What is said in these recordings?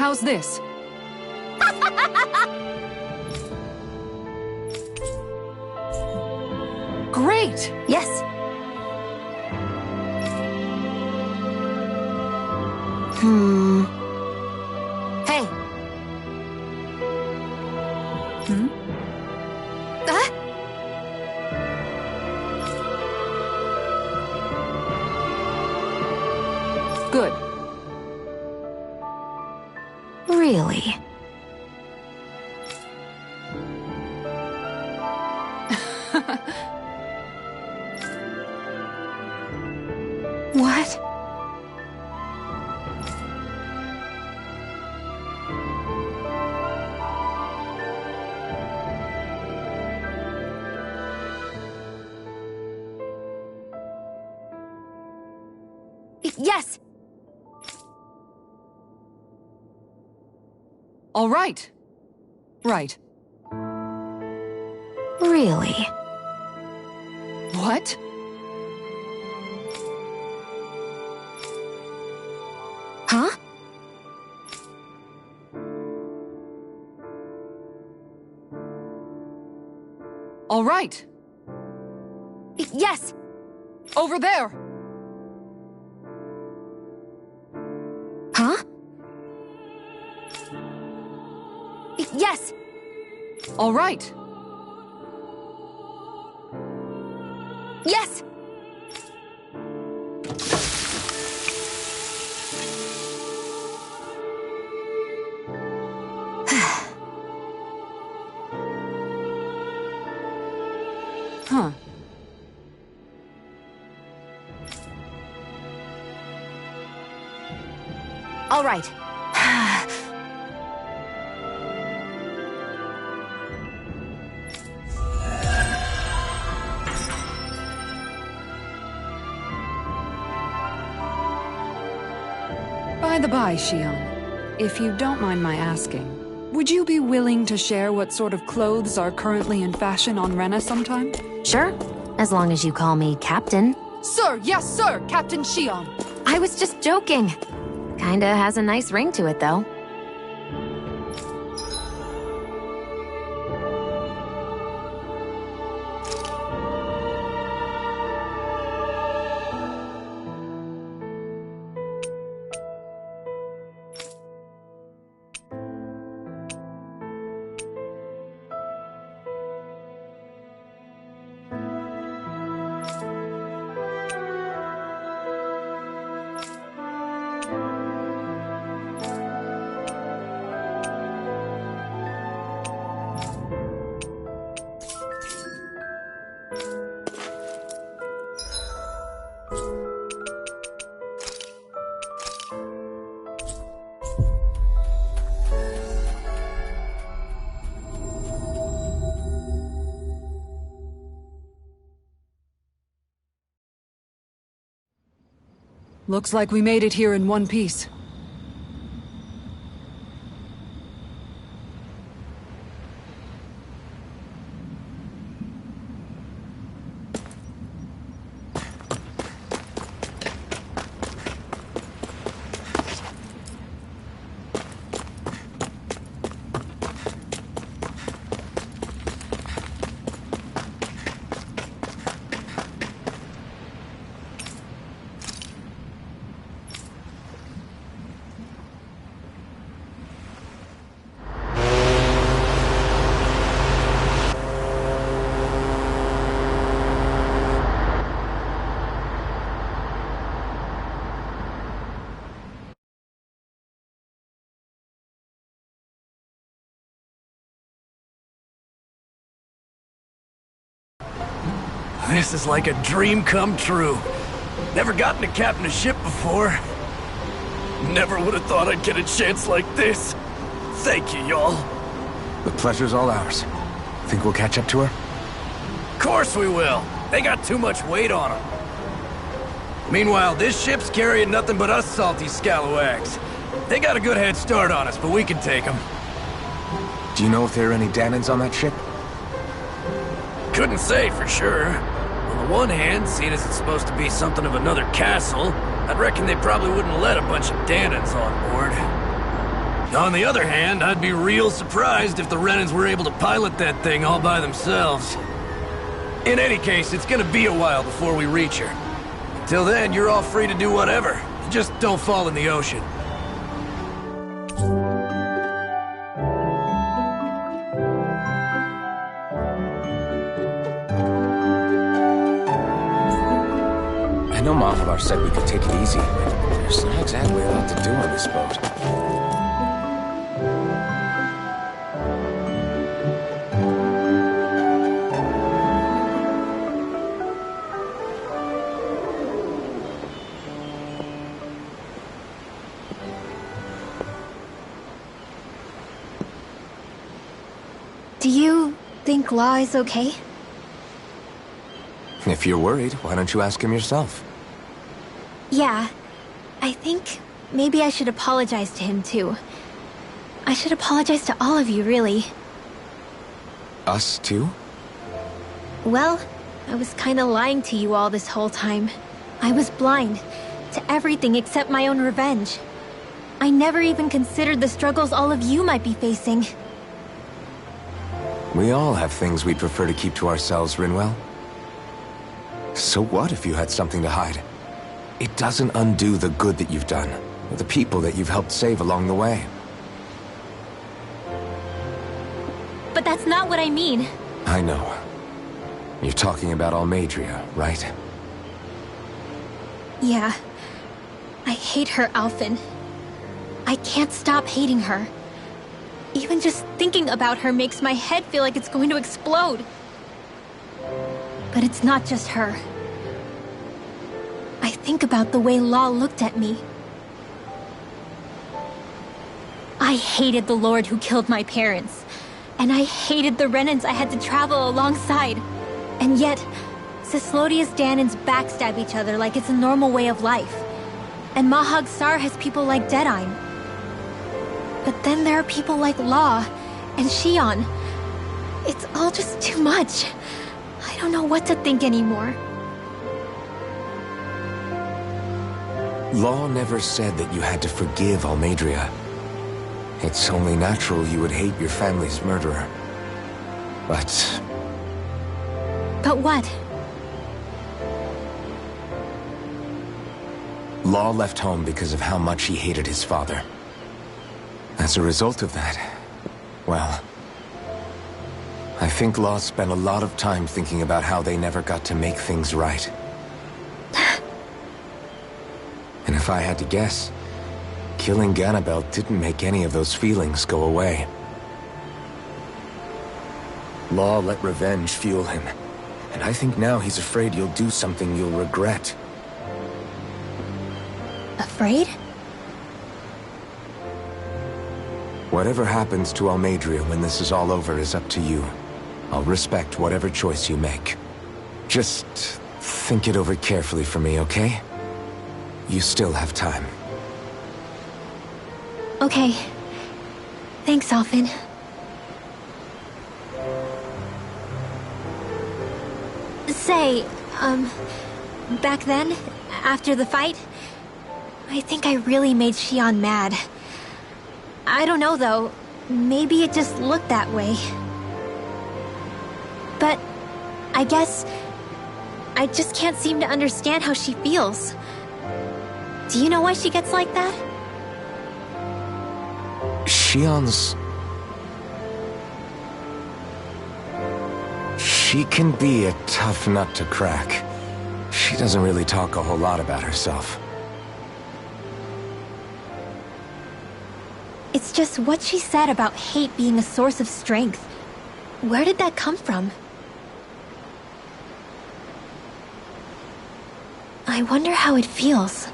How's this? Great! Yes. Hey. Good. Really? What? Yes! All right. Right. Really? What? Huh? All right. Yes! Over there! Huh? Yes! All right. Yes! Huh. All right. By the by, Shion, if you don't mind my asking, would you be willing to share what sort of clothes are currently in fashion on Rena sometime? Sure, as long as you call me Captain. Sir, yes sir, Captain Shion. I was just joking. Kinda has a nice ring to it, though. Looks like we made it here in one piece. This is like a dream come true. Never gotten to captain a ship before. Never would have thought I'd get a chance like this. Thank you, y'all. The pleasure's all ours. Think we'll catch up to her? Of course we will. They got too much weight on them. Meanwhile, this ship's carrying nothing but us salty scalawags. They got a good head start on us, but we can take them. Do you know if there are any Danans on that ship? Couldn't say for sure. On the one hand, seeing as it's supposed to be something of another castle, I'd reckon they probably wouldn't let a bunch of Danans on board. On the other hand, I'd be real surprised if the Renans were able to pilot that thing all by themselves. In any case, it's gonna be a while before we reach her. Till then, you're all free to do whatever. Just don't fall in the ocean. I know Mahalar said we could take it easy, but there's not exactly a lot to do on this boat. Do you think Law is okay? If you're worried, why don't you ask him yourself? Yeah. I think maybe I should apologize to him too. I should apologize to all of you, really. Us too? Well, I was kinda lying to you all this whole time. I was blind to everything except my own revenge. I never even considered the struggles all of you might be facing. We all have things we'd prefer to keep to ourselves, Rinwell. So what if you had something to hide? It doesn't undo the good that you've done, or the people that you've helped save along the way. But that's not what I mean. I know. You're talking about Almadria, right? Yeah. I hate her, Alphen. I can't stop hating her. Even just thinking about her makes my head feel like it's going to explode. But it's not just her. I think about the way Law looked at me. I hated the Lord who killed my parents. And I hated the Renans I had to travel alongside. And yet, Cislodius Danans backstab each other like it's a normal way of life. And Mahag Sar has people like Deadeye. But then there are people like Law and Shion. It's all just too much. I don't know what to think anymore. Law never said that you had to forgive Almadria. It's only natural you would hate your family's murderer. But... But what? Law left home because of how much he hated his father. As a result of that, well... I think Law spent a lot of time thinking about how they never got to make things right. And if I had to guess, killing Ganabel didn't make any of those feelings go away. Law let revenge fuel him, and I think now he's afraid you'll do something you'll regret. Afraid? Whatever happens to Almadria when this is all over is up to you. I'll respect whatever choice you make. Just think it over carefully for me, okay? You still have time. Okay. Thanks, Alphen. Say, back then, after the fight, I think I really made Shion mad. I don't know, though. Maybe it just looked that way. But I guess I just can't seem to understand how she feels. Do you know why she gets like that? Shion's... She can be a tough nut to crack. She doesn't really talk a whole lot about herself. It's just what she said about hate being a source of strength. Where did that come from? I wonder how it feels,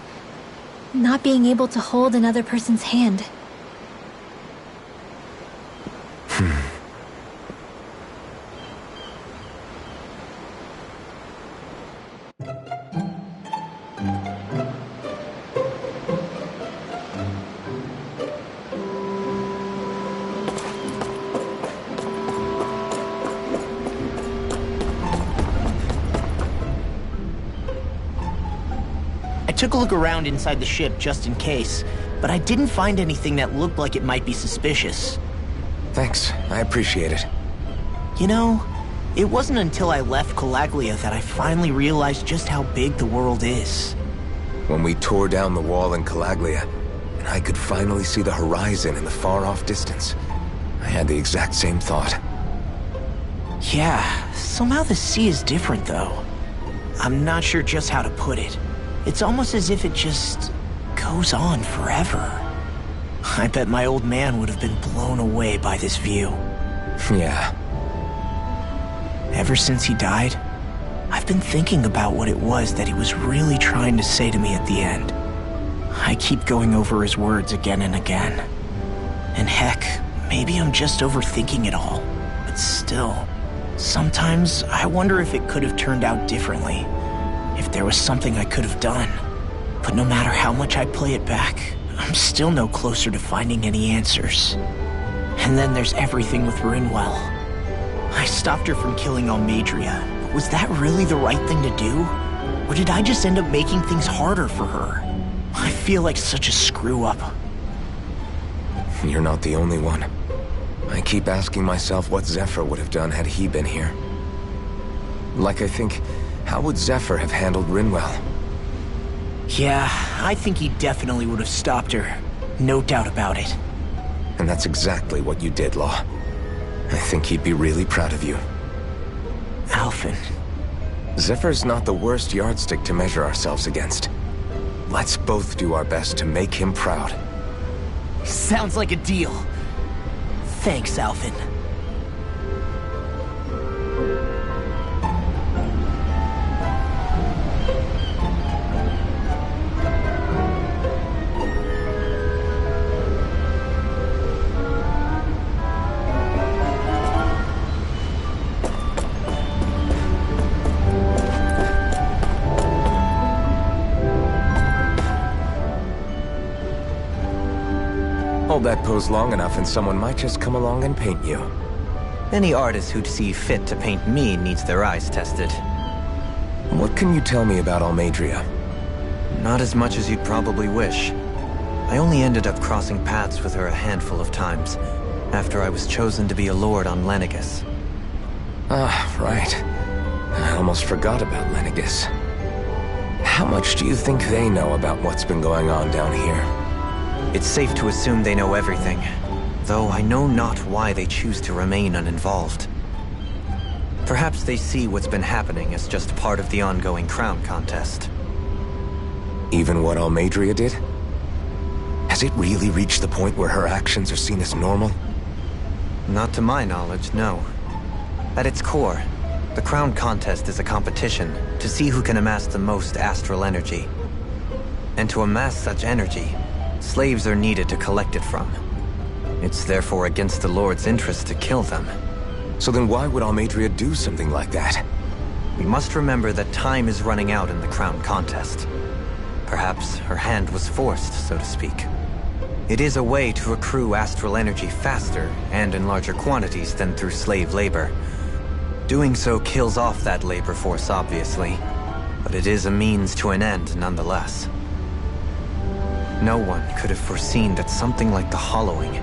not being able to hold another person's hand. I took a look around inside the ship just in case. but I didn't find anything that looked like it might be suspicious. Thanks, I appreciate it. You know, it wasn't until I left Calaglia that I finally realized just how big the world is. When we tore down the wall in Calaglia, and I could finally see the horizon in the far-off distance, I had the exact same thought. Yeah, somehow the sea is different though. I'm not sure just how to put it. It's almost as if it just goes on forever. I bet my old man would have been blown away by this view. Yeah. Ever since he died, I've been thinking about what it was that he was really trying to say to me at the end. I keep going over his words again and again. And heck, maybe I'm just overthinking it all. But still, sometimes I wonder if it could have turned out differently. If there was something I could have done. But no matter how much I play it back, I'm still no closer to finding any answers. And then there's everything with Rinwell. I stopped her from killing Almadria. Was that really the right thing to do? Or did I just end up making things harder for her? I feel like such a screw-up. You're not the only one. I keep asking myself what Zephyr would have done had he been here. Like I think, how would Zephyr have handled Rinwell? Yeah, I think he definitely would have stopped her. No doubt about it. And that's exactly what you did, Law. I think he'd be really proud of you. Alphen. Zephyr's not the worst yardstick to measure ourselves against. Let's both do our best to make him proud. Sounds like a deal. Thanks, Alphen. Hold that pose long enough and someone might just come along and paint you. Any artist who'd see fit to paint me needs their eyes tested. What can you tell me about Almadria? Not as much as you'd probably wish. I only ended up crossing paths with her a handful of times, after I was chosen to be a lord on Lenegis. Ah, right. I almost forgot about Lenegis. How much do you think they know about what's been going on down here? It's safe to assume they know everything, though I know not why they choose to remain uninvolved. Perhaps they see what's been happening as just part of the ongoing crown contest. Even what Almadria did? Has it really reached the point where her actions are seen as normal? Not to my knowledge, no. At its core, the crown contest is a competition to see who can amass the most astral energy. And to amass such energy, slaves are needed to collect it from. It's therefore against the Lord's interest to kill them. So then why would Almadria do something like that? We must remember that time is running out in the crown contest. Perhaps her hand was forced, so to speak. It is a way to accrue astral energy faster and in larger quantities than through slave labor. Doing so kills off that labor force, obviously, but it is a means to an end nonetheless. No one could have foreseen that something like the Hollowing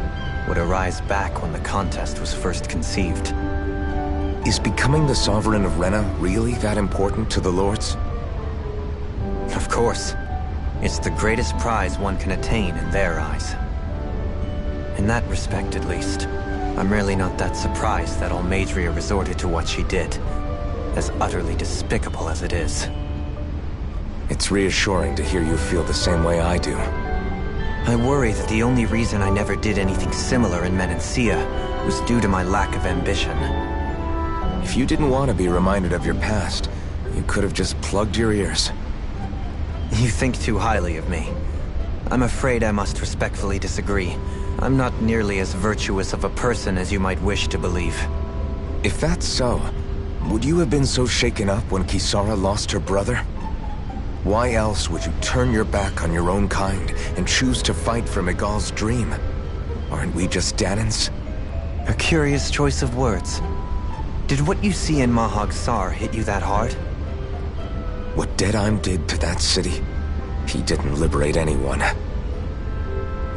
would arise back when the contest was first conceived. Is becoming the Sovereign of Rena really that important to the Lords? Of course. It's the greatest prize one can attain in their eyes. In that respect, at least, I'm really not that surprised that Almadria resorted to what she did, as utterly despicable as it is. It's reassuring to hear you feel the same way I do. I worry that the only reason I never did anything similar in Menancia was due to my lack of ambition. If you didn't want to be reminded of your past, you could have just plugged your ears. You think too highly of me. I'm afraid I must respectfully disagree. I'm not nearly as virtuous of a person as you might wish to believe. If that's so, would you have been so shaken up when Kisara lost her brother? Why else would you turn your back on your own kind and choose to fight for Miguel's dream? Aren't we just Danans? A curious choice of words. Did what you see in Mahag Sar hit you that hard? What Deadheim did to that city, he didn't liberate anyone.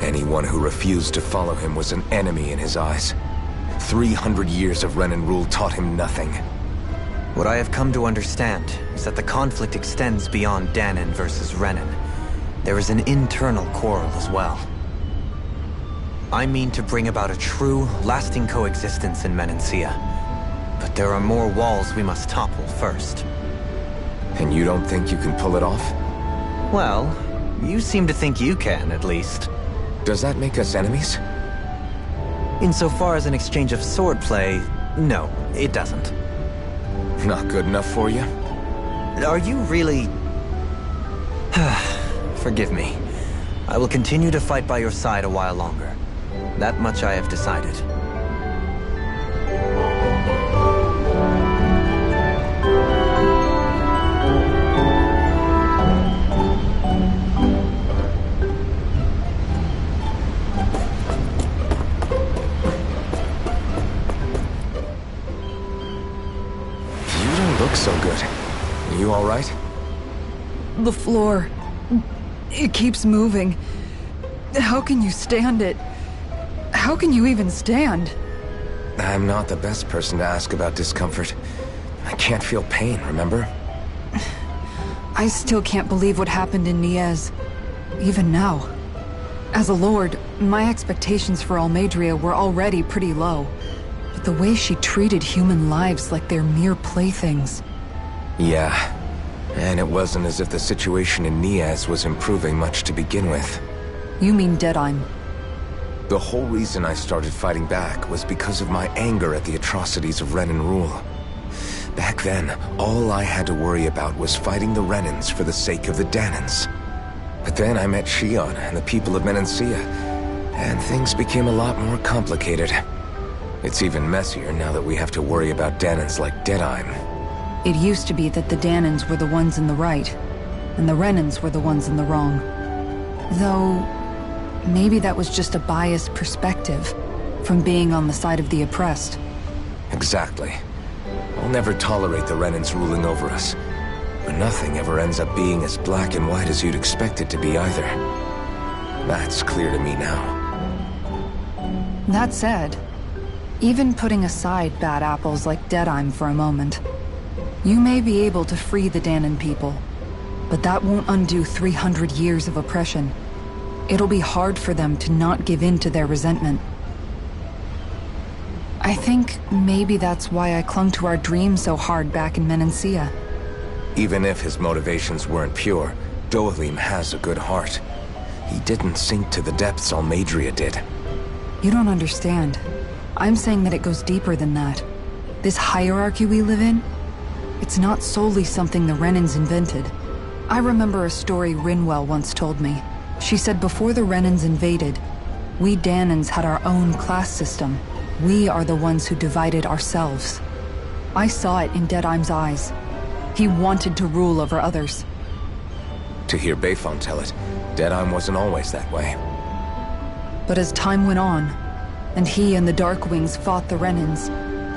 Anyone who refused to follow him was an enemy in his eyes. 300 years of Renan rule taught him nothing. What I have come to understand is that the conflict extends beyond Danon versus Renan. There is an internal quarrel as well. I mean to bring about a true, lasting coexistence in Menancia. But there are more walls we must topple first. And you don't think you can pull it off? Well, you seem to think you can, at least. Does that make us enemies? Insofar as an exchange of swordplay, no, it doesn't. Not good enough for you? Are you really... Forgive me. I will continue to fight by your side a while longer. That much I have decided. You don't look so good. Are you all right? The floor. It keeps moving. How can you stand it? How can you even stand? I'm not the best person to ask about discomfort. I can't feel pain, remember? I still can't believe what happened in Niez. Even now. As a lord, my expectations for Almeidrea were already pretty low. But the way she treated human lives like they're mere playthings. Yeah. And it wasn't as if the situation in Niez was improving much to begin with. You mean Deadheim? The whole reason I started fighting back was because of my anger at the atrocities of Renan rule. Back then, all I had to worry about was fighting the Renans for the sake of the Danons. But then I met Shion and the people of Menancia, and things became a lot more complicated. It's even messier now that we have to worry about Danons like Deadheim. It used to be that the Danons were the ones in the right, and the Renans were the ones in the wrong. Though, maybe that was just a biased perspective, from being on the side of the oppressed. Exactly. I'll never tolerate the Renans ruling over us. But nothing ever ends up being as black and white as you'd expect it to be either. That's clear to me now. That said, even putting aside bad apples like Deadheim for a moment, you may be able to free the Danon people, but that won't undo 300 years of oppression. It'll be hard for them to not give in to their resentment. I think maybe that's why I clung to our dream so hard back in Menancia. Even if his motivations weren't pure, Dohalim has a good heart. He didn't sink to the depths Almeidrea did. You don't understand. I'm saying that it goes deeper than that. This hierarchy we live in, it's not solely something the Renans invented. I remember a story Rinwell once told me. She said before the Renans invaded, we Danons had our own class system. We are the ones who divided ourselves. I saw it in Deadheim's eyes. He wanted to rule over others. To hear Bayfon tell it, Deadheim wasn't always that way. But as time went on, and he and the Darkwings fought the Renans,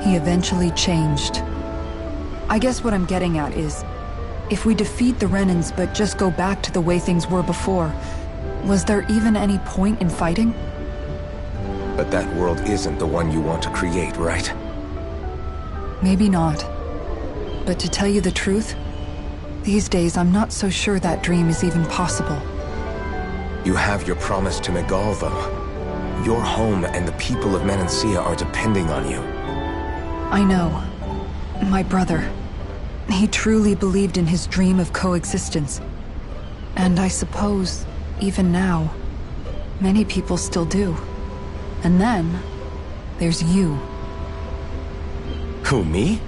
he eventually changed. I guess what I'm getting at is, if we defeat the Renans but just go back to the way things were before, was there even any point in fighting? But that world isn't the one you want to create, right? Maybe not. But to tell you the truth, these days I'm not so sure that dream is even possible. You have your promise to Megal, though. Your home and the people of Menancia are depending on you. I know. My brother. He truly believed in his dream of coexistence. And I suppose, even now, many people still do. And then, there's you. Who, me?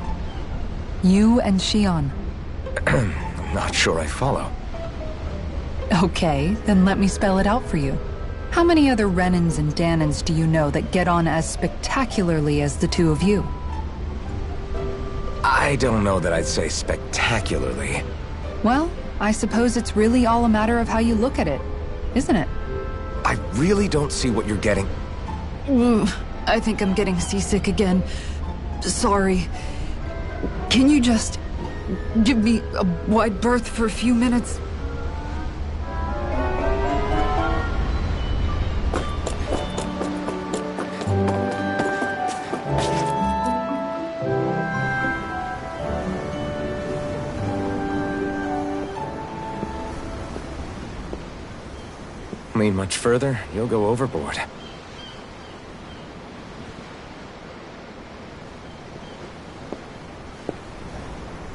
You and Shion. I'm not sure I follow. Okay, then let me spell it out for you. How many other Renans and Danons do you know that get on as spectacularly as the two of you? I don't know that I'd say spectacularly. Well, I suppose it's really all a matter of how you look at it, isn't it? I really don't see what you're getting. I think I'm getting seasick again. Sorry. Can you just give me a wide berth for a few minutes? Lean much further, you'll go overboard.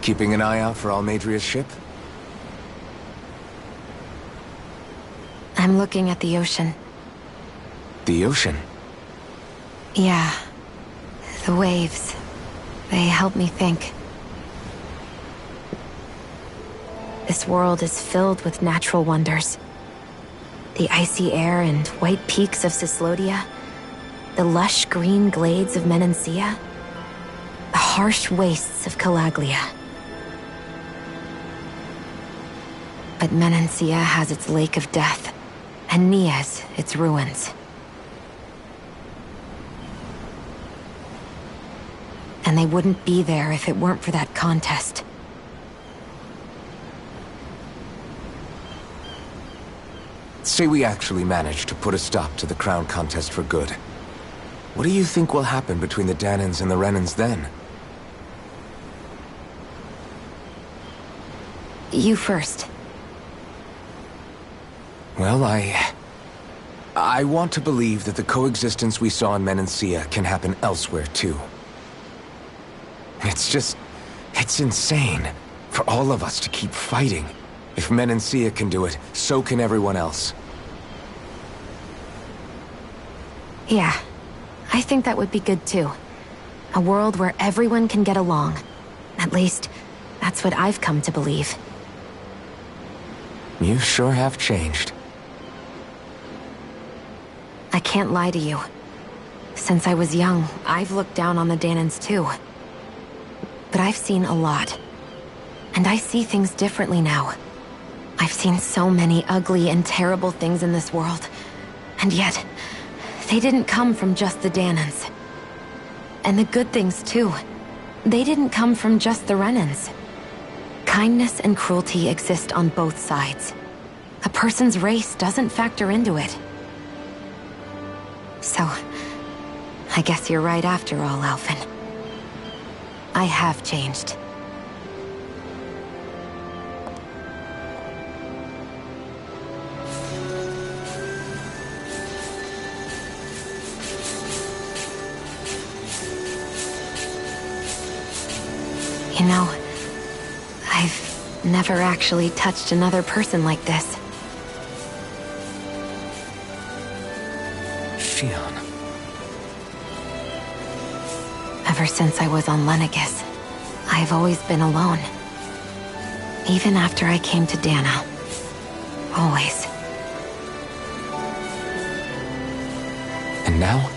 Keeping an eye out for Almadria's ship? I'm looking at the ocean. The ocean? Yeah. The waves. They help me think. This world is filled with natural wonders. The icy air and white peaks of Cyslodia. The lush green glades of Menancia. The harsh wastes of Calaglia. But Menancia has its Lake of Death, and Nias its ruins. And they wouldn't be there if it weren't for that contest. Say we actually manage to put a stop to the crown contest for good. What do you think will happen between the Danans and the Renans then? You first. Well, I want to believe that the coexistence we saw in Menancia can happen elsewhere, too. It's insane for all of us to keep fighting. If Menancia can do it, so can everyone else. Yeah, I think that would be good too. A world where everyone can get along. At least, that's what I've come to believe. You sure have changed. I can't lie to you. Since I was young, I've looked down on the Danans too. But I've seen a lot. And I see things differently now. I've seen so many ugly and terrible things in this world. And yet, they didn't come from just the Danans. And the good things too. They didn't come from just the Renans. Kindness and cruelty exist on both sides. A person's race doesn't factor into it. So, I guess you're right after all, Alphen. I have changed. You know, I've never actually touched another person like this. Shion. Ever since I was on Lenegis, I've always been alone. Even after I came to Dana. Always. And now?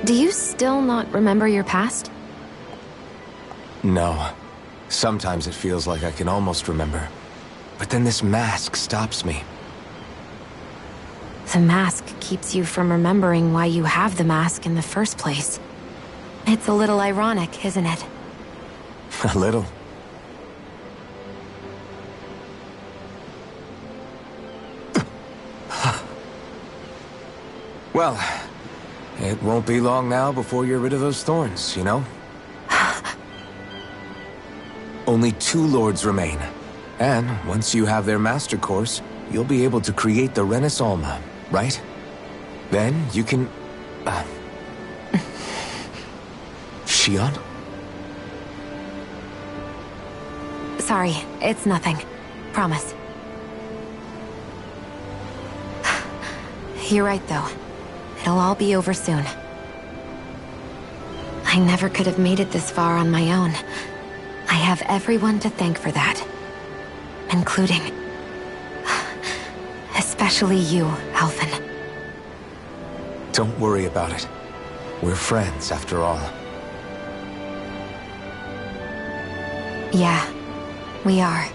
Do you still not remember your past? No. Sometimes it feels like I can almost remember. But then this mask stops me. The mask keeps you from remembering why you have the mask in the first place. It's a little ironic, isn't it? A little. Well, it won't be long now before you're rid of those thorns, you know? Only 2 lords remain. And once you have their master course, you'll be able to create the Renis Alma, right? Then you can... Shion? Sorry, it's nothing. Promise. You're right, though. It'll all be over soon. I never could have made it this far on my own. I have everyone to thank for that. Including... especially you, Alphen. Don't worry about it. We're friends, after all. Yeah, we are.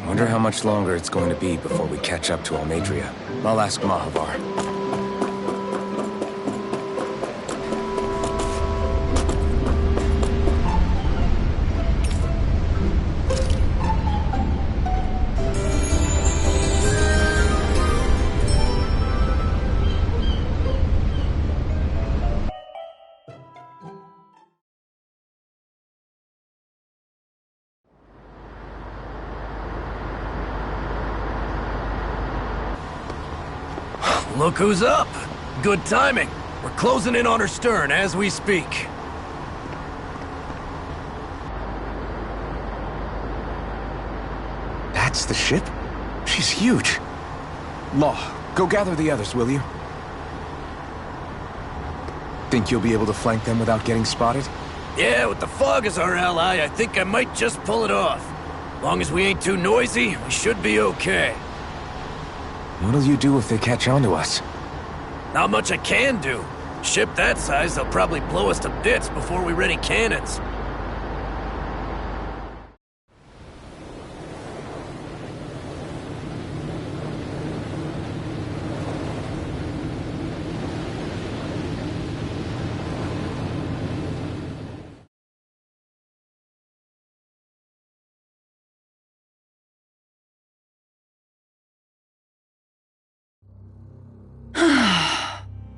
Wonder how much longer it's going to be before we catch up to Almadria. I'll ask Mahavar. Look who's up! Good timing. We're closing in on her stern as we speak. That's the ship? She's huge. Law, go gather the others, will you? Think you'll be able to flank them without getting spotted? Yeah, with the fog as our ally, I think I might just pull it off. Long as we ain't too noisy, we should be okay. What'll you do if they catch on to us? Not much I can do. Ship that size, they'll probably blow us to bits before we ready cannons.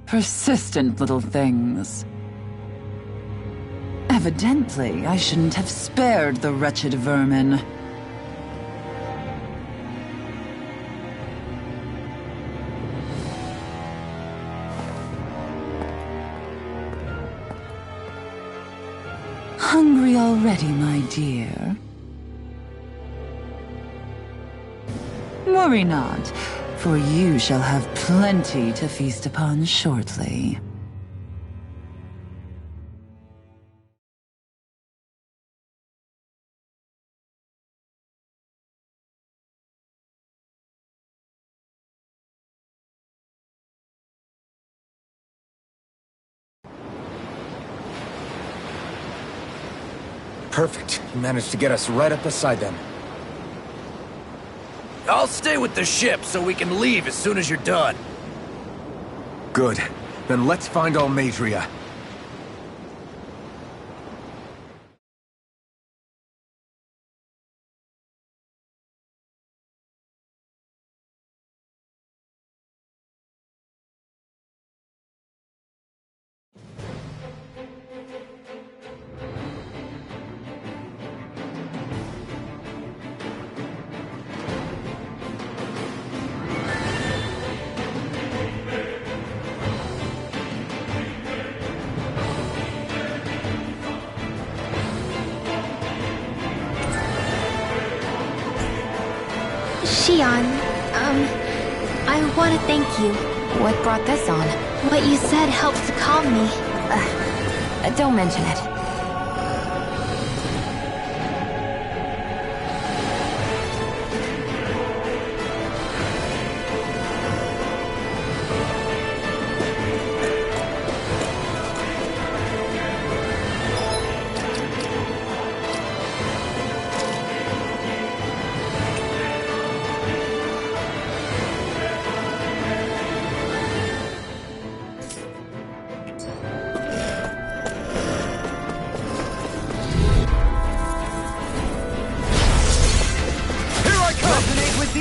Persistent little things. Evidently, I shouldn't have spared the wretched vermin. Hungry already, my dear? Worry not, for you shall have plenty to feast upon shortly. Perfect. You managed to get us right up beside them. I'll stay with the ship so we can leave as soon as you're done. Good. Then let's find Almadria. Shion, I want to thank you. What brought this on? What you said helps to calm me. Don't mention it.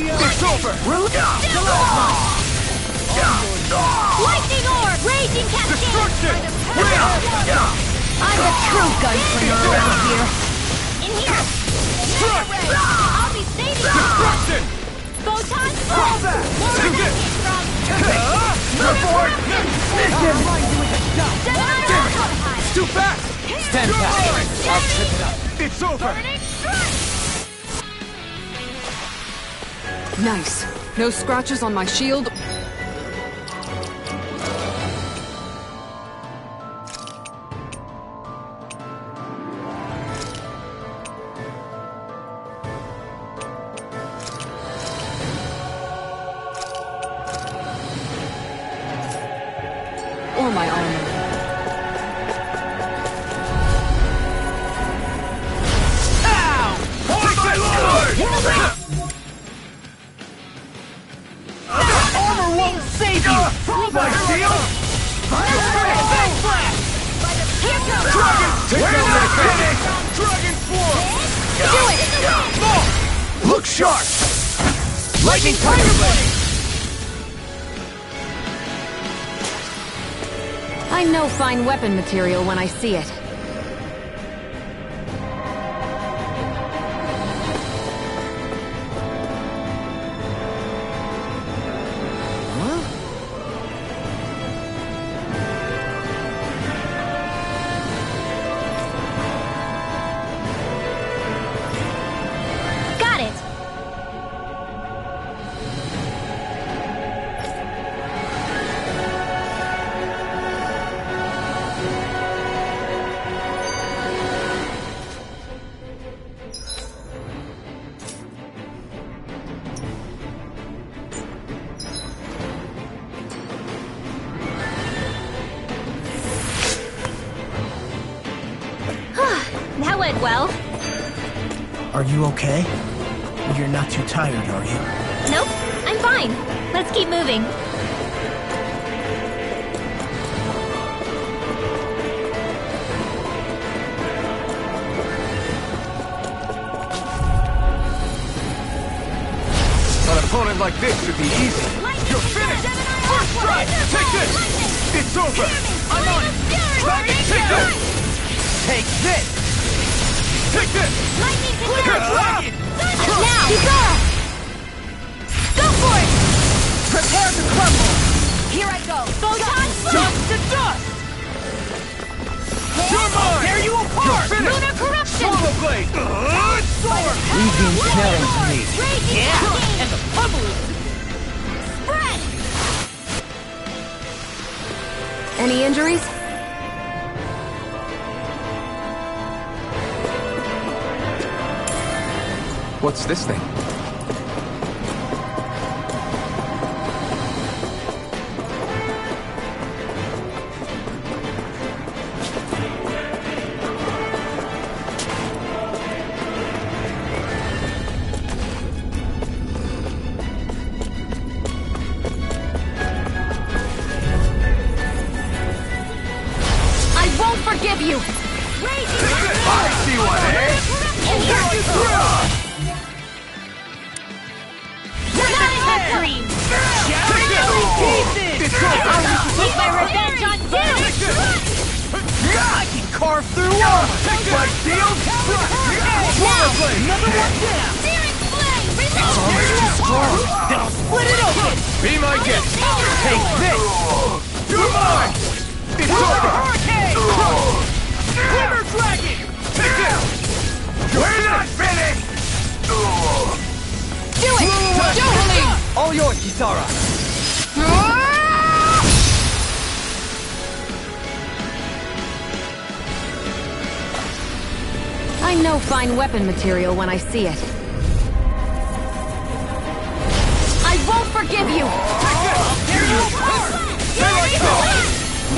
It's over! Lightning orb! Raging cascade! Destruction! I'm the true gunslinger around here. In here! I'll be saving you! Destruction! Photon! Fall back! It's too fast! Stand back. I'll trip it up. It's over! Nice. No scratches on my shield. Or my armor. My shield! Dragon form! Do it! Look sharp! Lightning Tiger Blade! I know fine weapon material when I see it. went well. Are you okay? You're not too tired, are you? Nope, I'm fine. Let's keep moving. An opponent like this should be easy. You're finished! First strike! Take this! It's over! I'm on it! Dragon, take this! Take this! Take this! Lightning Dragon! Now! Kikara! Go for it! Prepare to crumble! Here I go! Photon Dust to dust! You're mine! Tear you apart! You're finished! Lunar corruption! Solar blade! Sword! Legion smelling to me! Raging Yeah! And the pummel is Spread! Any injuries? What's this thing? I won't forgive you! I see what, eh? Take it through! Dream! Take this! It's over! Take my revenge on you! Take this! I can carve through armor! Take this! Like steel? Solar blade! Another one down! Searing flame! Armor's too strong! Then I'll split it open! Be my guest! Take this! You're mine! It's over! Hurricane! Glimmer Dragon! Take this! We're not finished! Do it! Jubilee! All yours, Kisara! I know fine weapon material when I see it. I won't forgive you! Take this! Tear you apart! Here I come!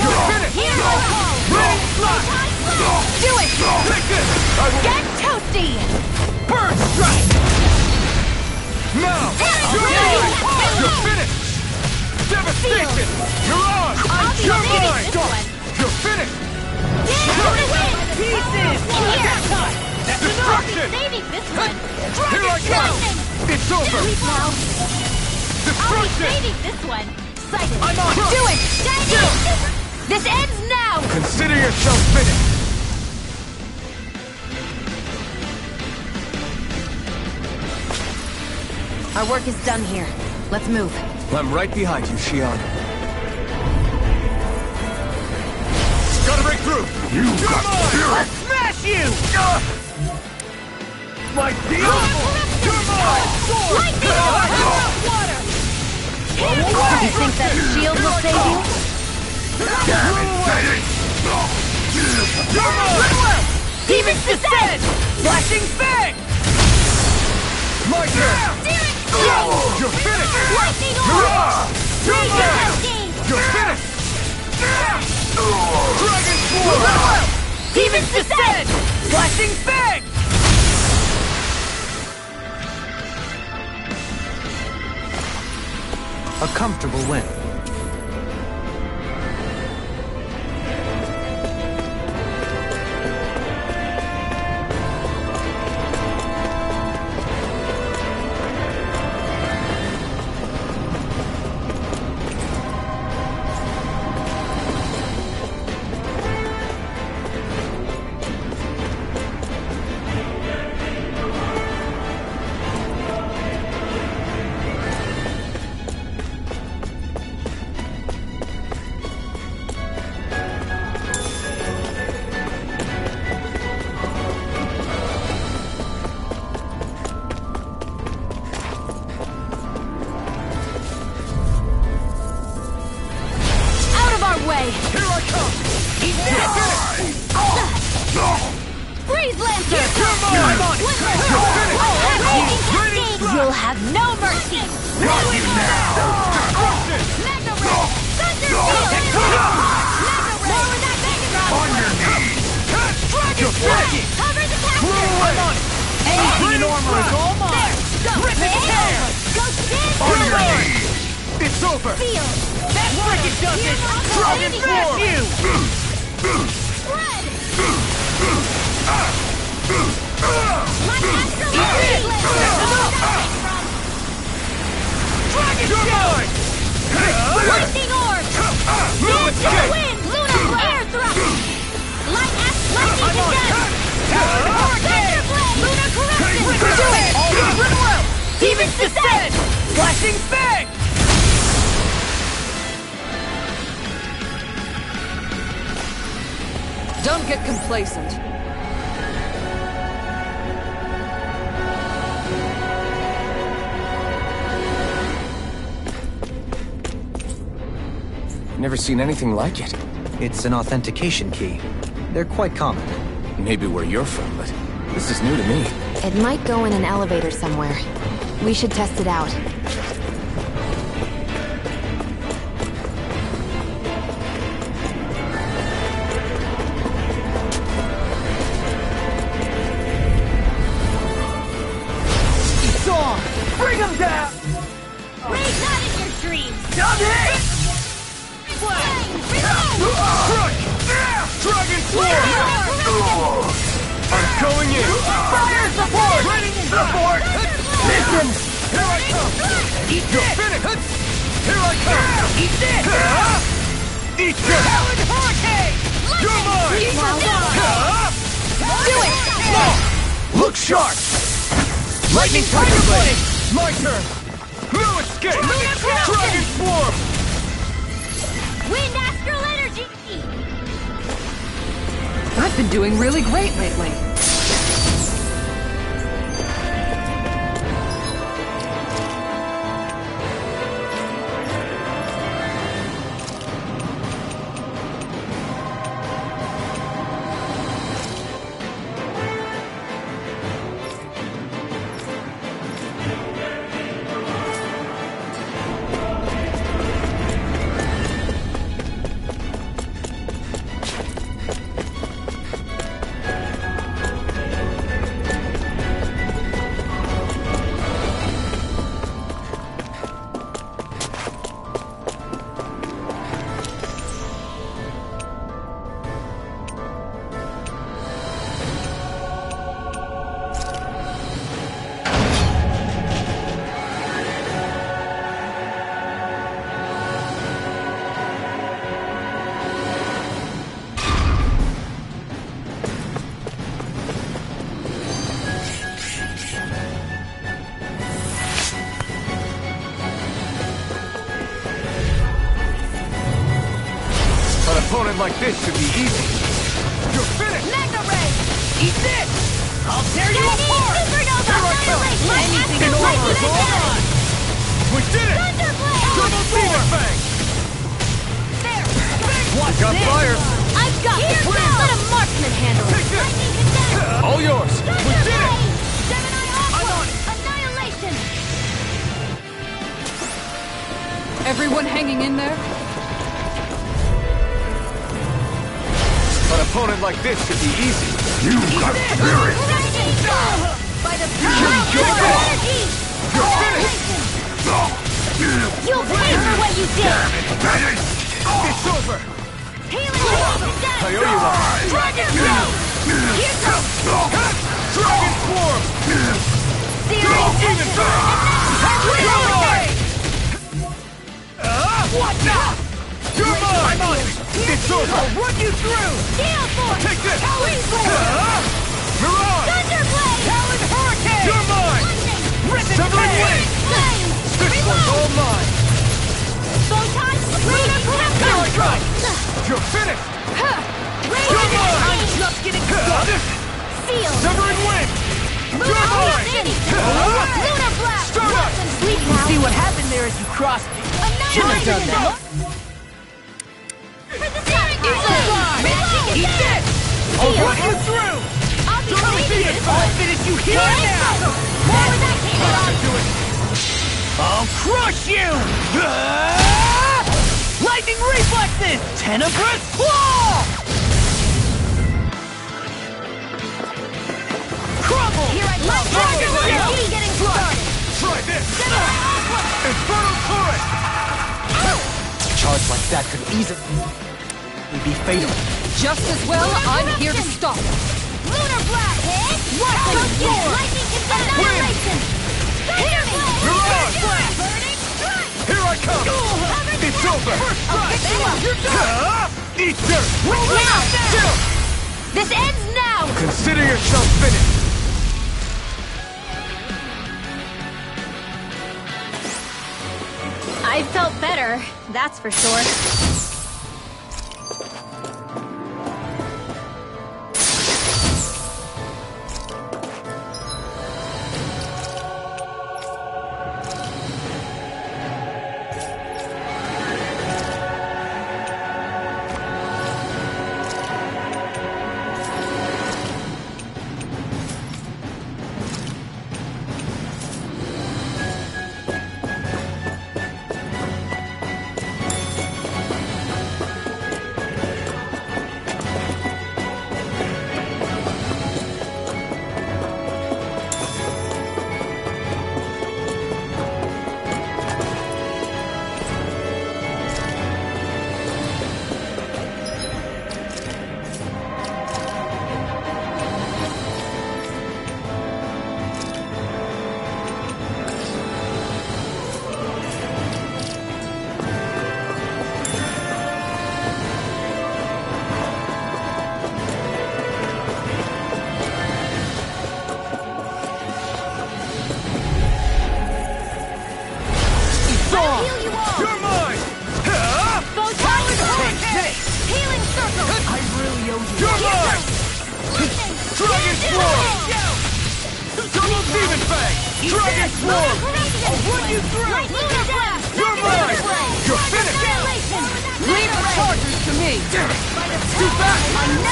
You're finished! Rain slash! Do it! Take this! I will Get toasty! burn strike! Now! You're mine! You're finished! Devastation! You're on! You're mine! You're finished! Pieces! That's enough! Destruction! Saving this one! Here I come! It's over! I'll be Destruction! saving this one! Sighted! I'm on! Do it! Shining! This ends now! Consider yourself finished! Our work is done here. Let's move. I'm right behind you, Shion. Gotta break through! You got I'll smash you! my deal! You're mine! Water! You think that shield will save you? Damn it, Sadie! You're mine! Demon's Descent! Flashing Fang! My turn! You're finished! Lightning You're orb! on! You're mine! Cascade! You're finished! Dragon Sword! Demon's Descent! Flashing Fang! A comfortable win. way! Here I come! He's dead! Freeze Lancer! You're mine! You'll have no mercy! Got you now! Destruction! Mega Ray! Thunder Field! On your knees! You're finished! Cover the It's over! Feel! That freaking does it! Dragon form! You! Spread! Like astrolabe! Dragon shield! Lightning orb! Dancing wind! Lunar air thrust! Lightning condemned! Thunder blade! Lunar corruption! Do it! All rimworld! Demon's descent! Flashing fang! Don't get complacent. Never seen anything like it. It's an authentication key. They're quite common. Maybe where you're from, but this is new to me. It might go in an elevator somewhere. We should test it out. It's on! Bring him down! Rage not in your dreams! Done it! Dragon Sword! I'm going in! Fire support! Ready support! Listen! Here I come! Eat this! Finish! Here I come! Eat this! Eat this! Talon Hurricane! You're mine! Do it! Look sharp! Lightning Tiger Blade! My turn! No escape! Dragon Swarm! Wind astral energy! I've been doing really great lately. Opponent like this should be easy. You're finished! Mega ray! Eat this! I'll tear you Lightning apart! supernova! Here I come! Anything In like order, this! hold on! We did it! Thunderblade! Double Fever Fang! There! Watch got fire! I've got this! Let a marksman handle it! Take this! Lightning condemned! All yours! We did it! Gemini I'm Aqua! on it! Annihilation! Everyone hanging in there? An opponent like this should be easy. You got spirit! By the You're power of finished! energy! You're finished! You'll pay for what you did! It's over! Healing lightning I condemned! owe you one! Dragon Blade! Here goes! Dragon Swarm! Searing Demon Hurricane! What now? You're mine! I'm on it! It's over! I'll run you through! Gale Force! Take this! Talon Blade! Mirage! Thunderblade! Talon Hurricane! You're mine! Lightning! Rip it Severing Wing! Flame! This one's all mine! Photon! Lunar Here I corruption! go! You're finished! Radiant You're mine! energy! just getting started! Seal! Severing Wing! Lunar You're mine! City! Lunar Blast! Start up! Sleep now! See what happened there as you crossed me. Shouldn't have done that. For the Sonic Eat this! I'll run you through! I'll be Don't be it! I'll finish you here and now! More with that I'll do it! I'll crush you! Lightning reflexes! Tenebrous claw! Crumble! Here I go! Dragon Dragon Wheel! Wheel! Getting started! Try this! Gemini Aqua! Infernal Turret! charge like that could easily be fatal. Just as well, I'm here to stop it. Lunar blast! Hit! What? Lightning annihilation! Here me! Burning strike! Here I come! It's over! Eat dirt! Now! This ends now! Consider yourself finished! I felt better, that's for sure.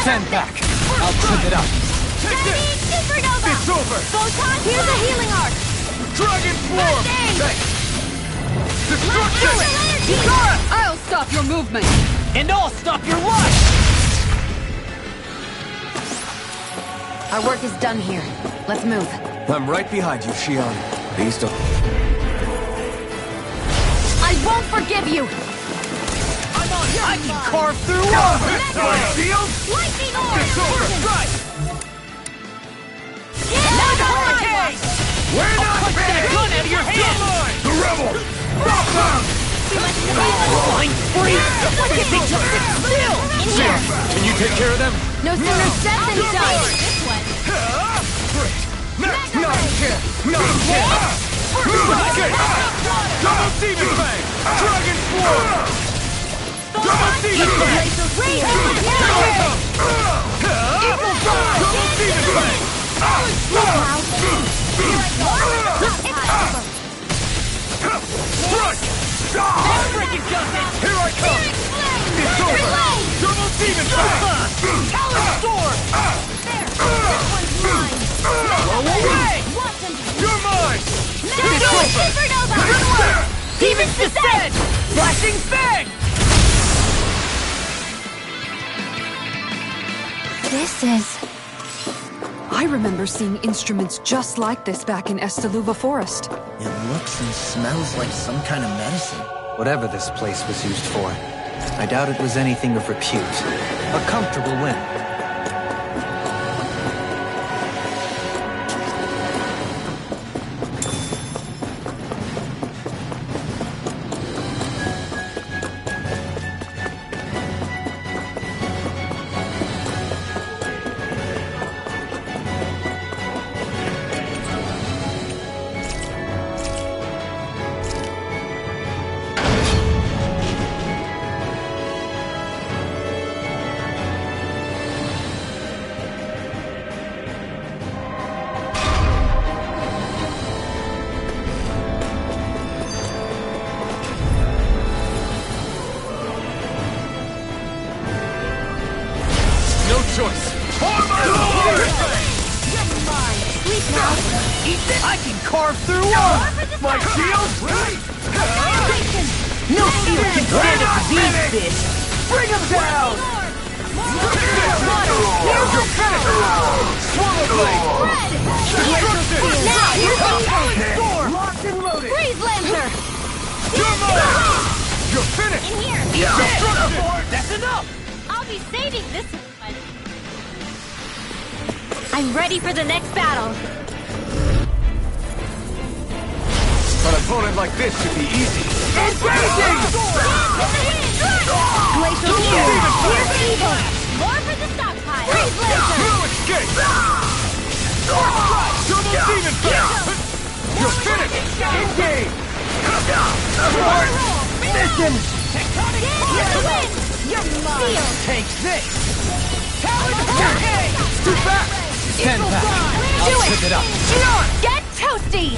Stand back. I'll trip it up. Supernova! It's over! Photon, here's a healing arc! Dragon Form! Thanks! Destruction! I'll stop your movement! And I'll stop your life! Our work is done here. Let's move. I'm right behind you, Shion. These don't... I won't forgive you! I can carve through walls! My shield? Lightning orb! It's over! Strike! We're not cut that gun out of your hand! The rebel! Stop them! Flying free! Why can't they just sit still? In here! Can you take care of them? No sooner said than done! This one. Not here! Not here! Double Demon Fang! Dragon Form! Double Demon Fang! Double Demon Fang! Strike! Freaking justice! Here I come! It's over! Double Demon Fang! Talon Storm! Go away! You're mine! It's over! Good work! Demon's Descent! Flashing Fang! This is... I remember seeing instruments just like this back in Estaluva Forest. It looks and smells like some kind of medicine. Whatever this place was used for, I doubt it was anything of repute. A comfortable win. I can carve through walls! My shield? No shield can stand up to these fish! Bring them down! Swallow Blade! Now, here's the Storm! Locked and loaded! Freeze Lancer! You're mine! You're finished! In here! That's enough! I'll be saving this one! I'm ready for the next battle! An opponent like this should be easy. Engaging! Glacial Gear! Here's evil! More for the stockpile! Freeze laser! No escape! Double demon fist! You're finished! Engage! Mission! Tectonic Win! You're mine! Take this! Okay! Too fast! Stand back! Do I'll it! tip it up! Get toasty!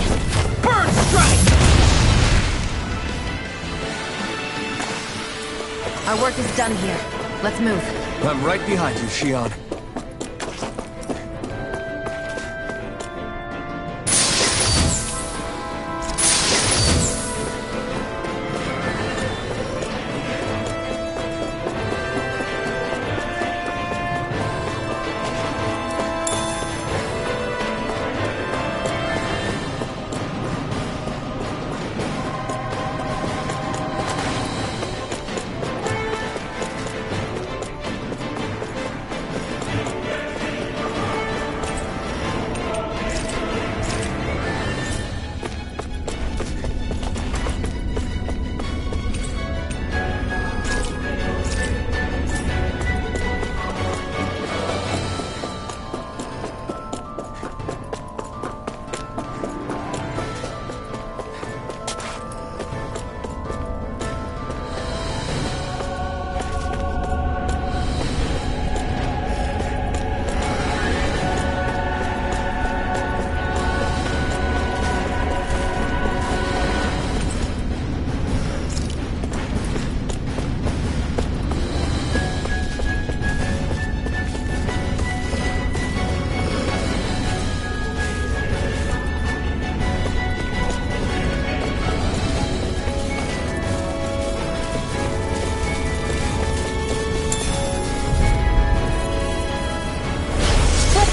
Bird strike! Our work is done here. Let's move. I'm right behind you, Shion.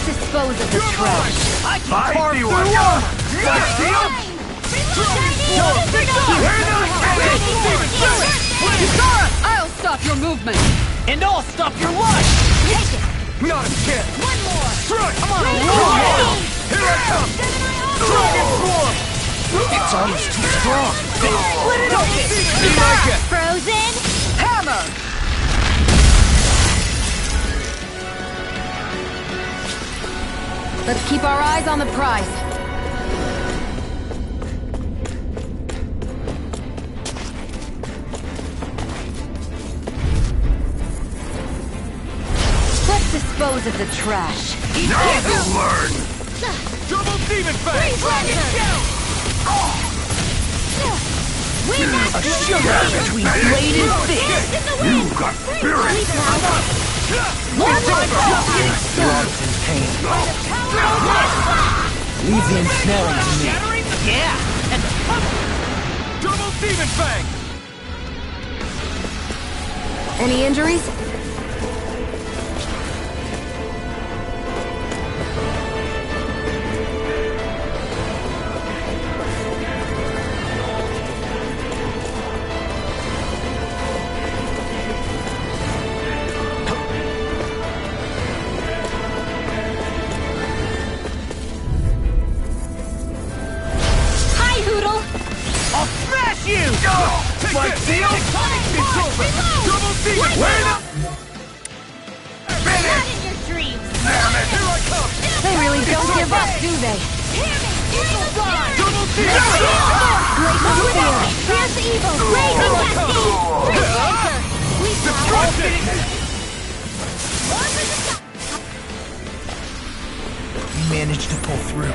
Dispose of the trash. I can carve through armor! Like steel! I'll stop your movement. And I'll stop your life! Take it! Not a chance! One more! Strike! I'm on a Ready! roll! Ready! Here I come! Dragon form! It's almost too strong! Split it open! Be like it! Frozen! Hammer. Let's keep our eyes on the prize. Let's dispose of the trash. Now you'll learn! Double demon fang! Win A sugar between bladed fists! You got spirit! Drugs and pain. Leave the ensnaring to me. Yeah! And double demon fang! Any injuries? Hi, Hoodle! I'll smash you! Like steel? It's over! Double demon! Wait up! Not in your dreams! Damn it! Here I come! They really don't give up, do they? Double demon! Glacial Steel. Here's evil! Raging Cascade! Freeze Laser! We We managed to pull through.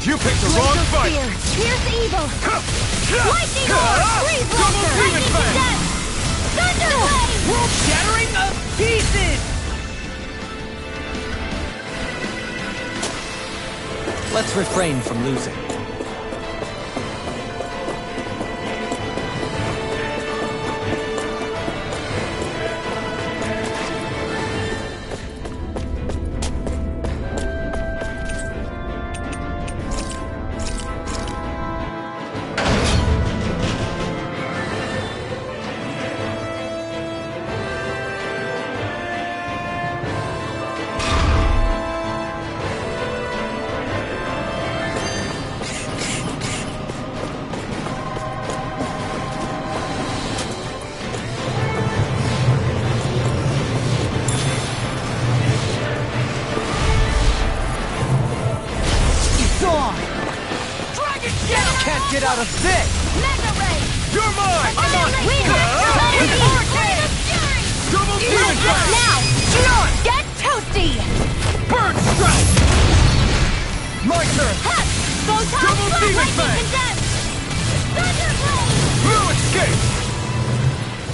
You picked the wrong fight! Pierce evil! Lightning orb! Freeze Double laser! demon Lightning fang! death! Thunder blade! World shattering of pieces! Let's refrain from losing. Can't get out of this! Mega ray! You're mine! I'm on Double demon fang! Now! Gion! Get toasty! Bird strike! My turn! Huck! Photon Double strike demon lightning fang! condensed! Thunder blade! No escape!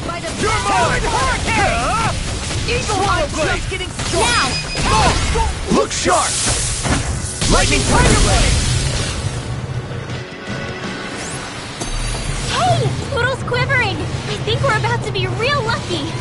By the You're mine! Hurricane! Eagle Swallow Eye blade! just getting started! Now! Look sharp! Lightning tiger blade! Hey! Poodle's quivering! I think we're about to be real lucky!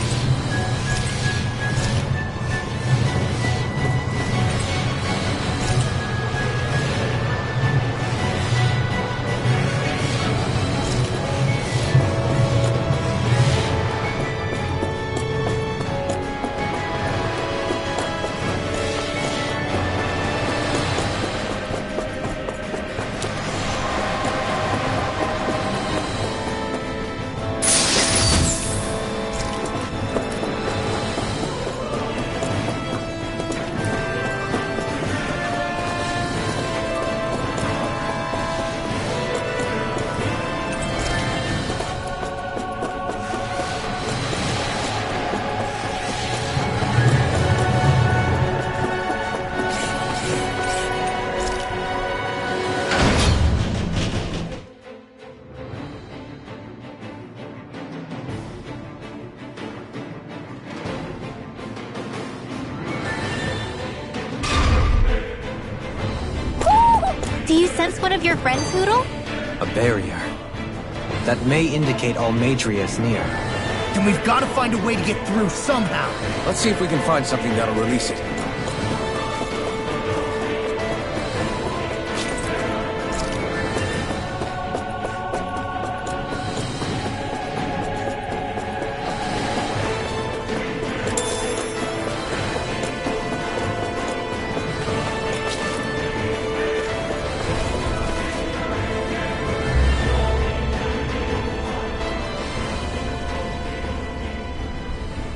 Do you sense one of your friends, Hoodle? A barrier. That may indicate Almadria is near. Then we've got to find a way to get through somehow. Let's see if we can find something that'll release it.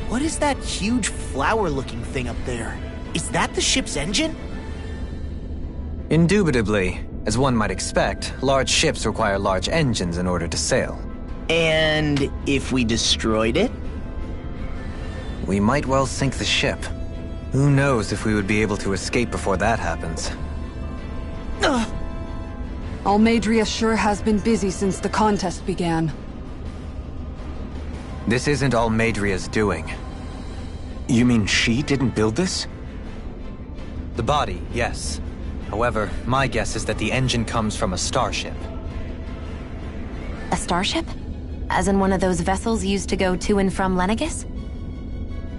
What is that huge flower-looking thing up there? Is that the ship's engine? Indubitably. As one might expect, large ships require large engines in order to sail. And if we destroyed it? We might well sink the ship. Who knows if we would be able to escape before that happens. Almadria sure has been busy since the contest began. This isn't Almadria's doing. You mean she didn't build this? The body, yes. However, my guess is that the engine comes from a starship. A starship? As in one of those vessels used to go to and from Lenegis?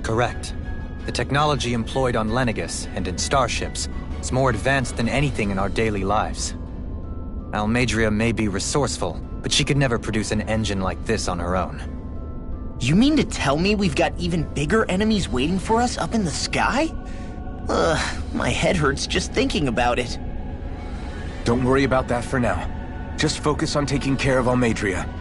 Correct. The technology employed on Lenegis and in starships is more advanced than anything in our daily lives. Almadria may be resourceful, but she could never produce an engine like this on her own. You mean to tell me we've got even bigger enemies waiting for us up in the sky? My head hurts just thinking about it. Don't worry about that for now. Just focus on taking care of Almadria.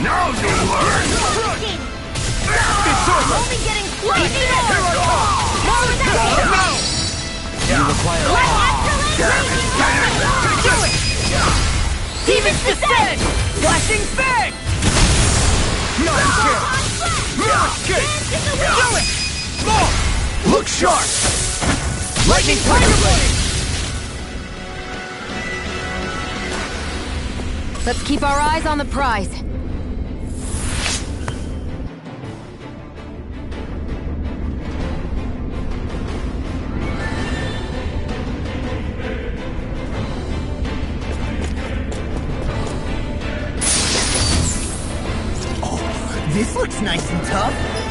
Now you'll learn! It's over! Only getting slightly Here I more! come! More with that! No! You require... Let Astrolink Do it! Demon's Descent! Flashing Fang! Nice kill! Nice kick! Do it! More! Look sharp! Lightning Tiger Blade! Let's keep our eyes on the prize. This looks nice and tough.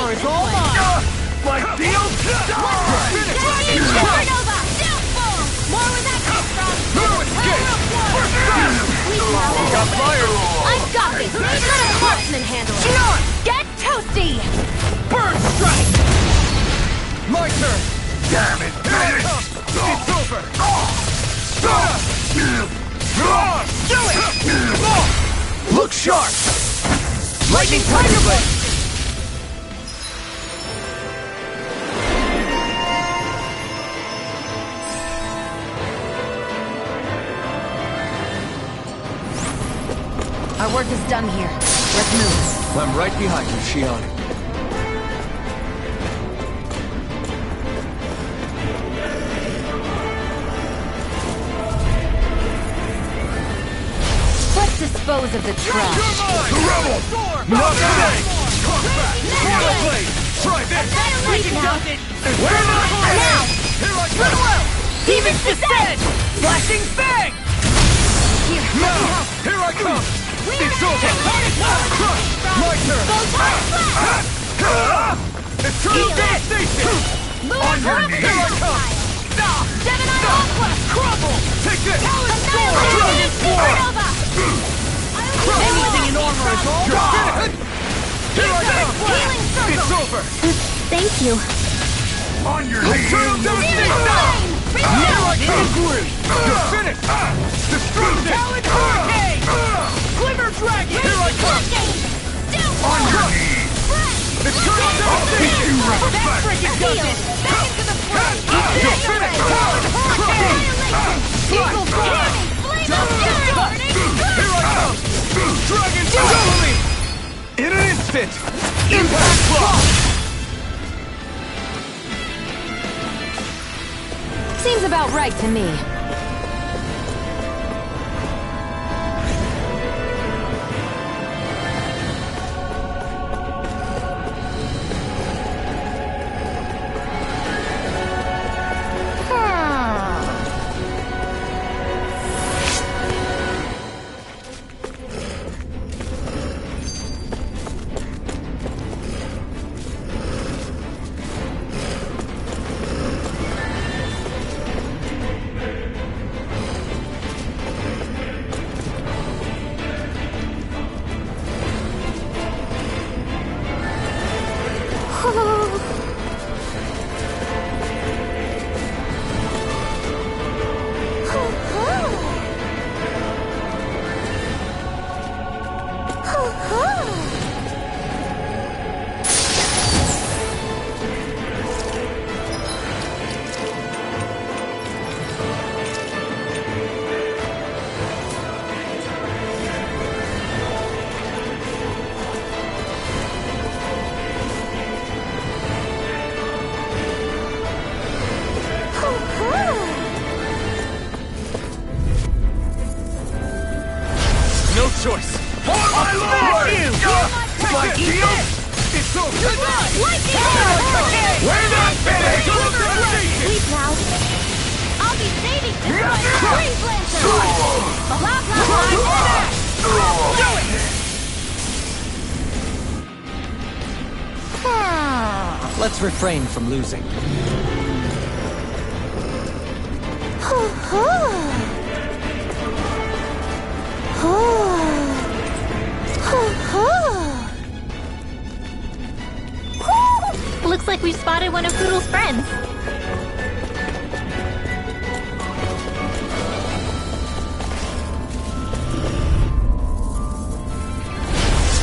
power is all mine! My deal? Supernova! More where that comes from! Got fire! I've got this! Let a marksman handle it! Get toasty! Burn strike! My turn! Damn it! It's over! Do it! Look sharp! Lightning Tiger Blade! Our work is done here. Let's move. I'm right behind you, Shion. dispose of the trash. Rebel! Not today! Blade! Try this! Sleep now. We're not Now. Here I come! Demons descend! Flashing bang! Now! Here I come! It's over! My turn! It's turn devastation! On your knees! Here I come! Gemini Aqua! Crumble! Take this! Annihilation! Supernova! Anything in armor is all gone! Here I come! Healing circle! It's over! Thank you. On your knees! Turn devastation! Here I come! You're finished! Destruction! Talon Hurricane! Glimmer Dragon! Here I come! On your knees! It's turn devastation! That frigate does it! Back into the fray! You're finished! Talon Hurricane! Eagle Fire! Flame of Fury! Here I come! Dragon Jolly! In an instant! Impact Block! Seems about right to me. No choice! On my lord! My deal? It's over! We're not finished! Sleep now. I'll be saving this one. Freeze Lancer! Blah, blah, blah. Do it! Let's refrain from losing. Looks like we've spotted one of Poodle's friends.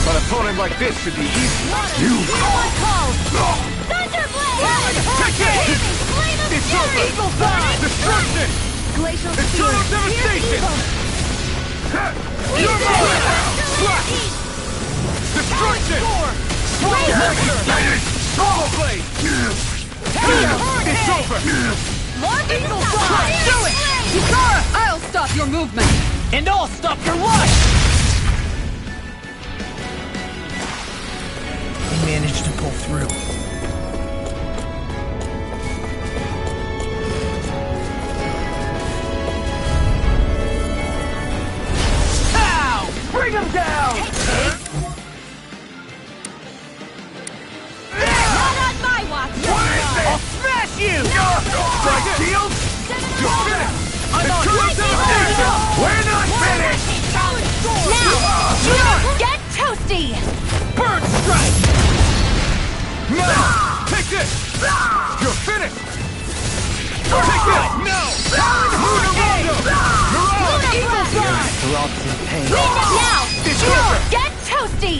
An opponent like this should be easy. Thunderblade! Take it! Flame of It's Fury! over! Eagle Fire! Destruction! Glacial Eternal Spear! devastation! You're Slash! Destruction! Normal blade! It's over! Eagle Fire! Do it! Yukara, I'll stop your movement. And I'll stop your life! He managed to pull through. Ow! Bring him down! Not on my watch! I'll smash you! Strike shield! You're finished! I'm on devastation! We're not finished! Now! Get toasty! Bird strike! Now! Take this! You're finished! Take this! No! Luna Rondo! Eagle Fire! Throbs in pain. Now! It's over! Get toasty!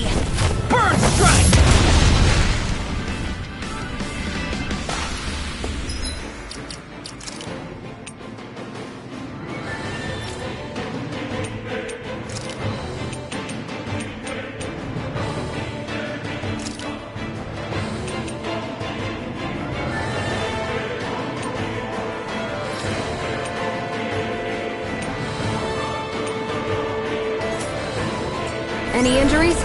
Bird strike! Any injuries?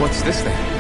What's this thing?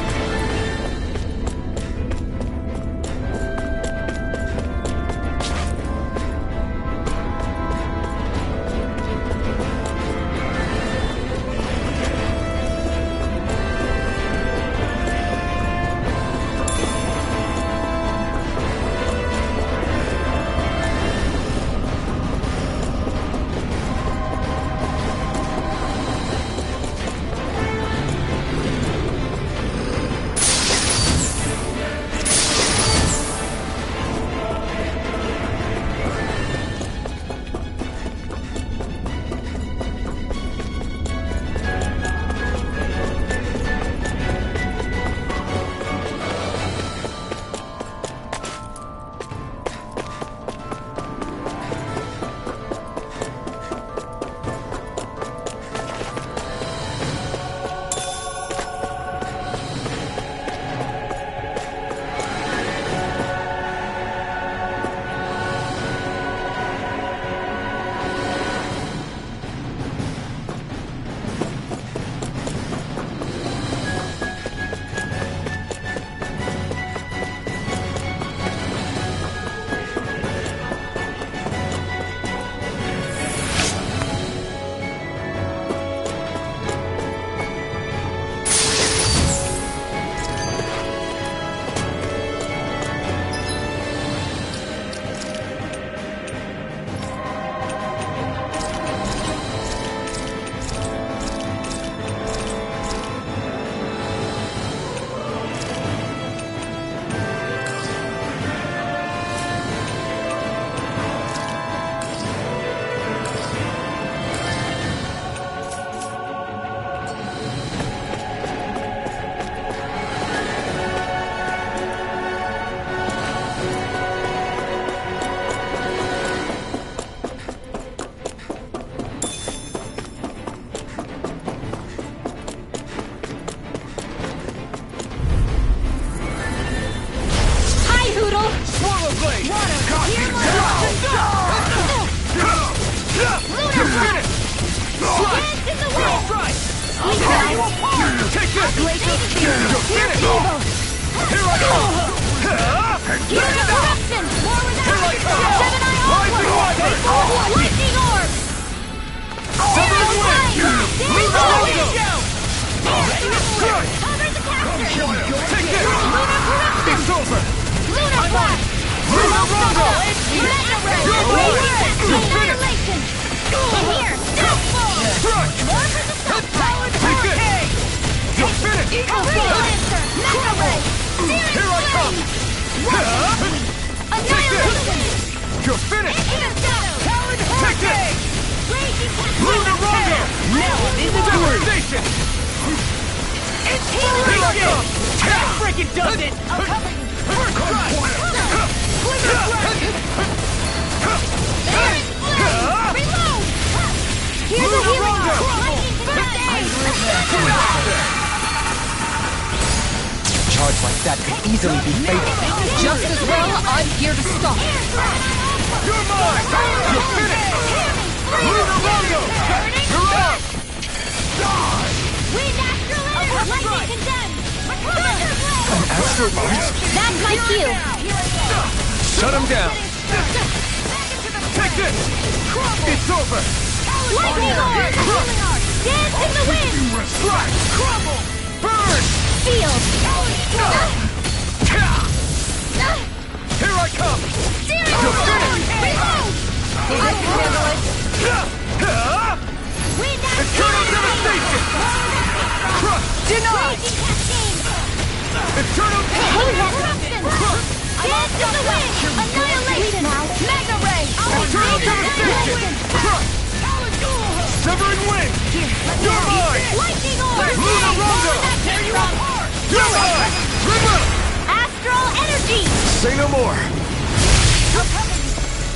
Astral energy! Say no more!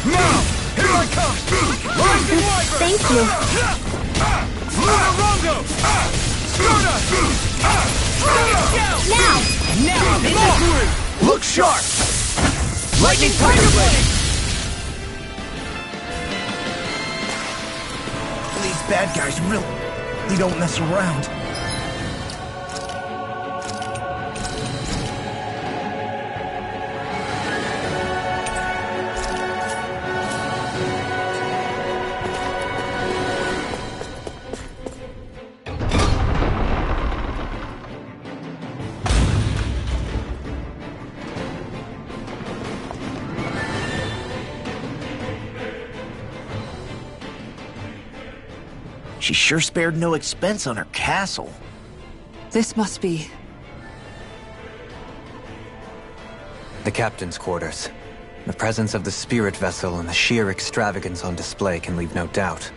Now! Here I come! Rising Wyvern! Thank you. Luna Rongo! Stardust! Now! Now I'm in the groove! Look sharp! Lightning Tiger Blade! These bad guys really don't mess around. She sure spared no expense on her castle. This must be... The captain's quarters. The presence of the spirit vessel and the sheer extravagance on display can leave no doubt.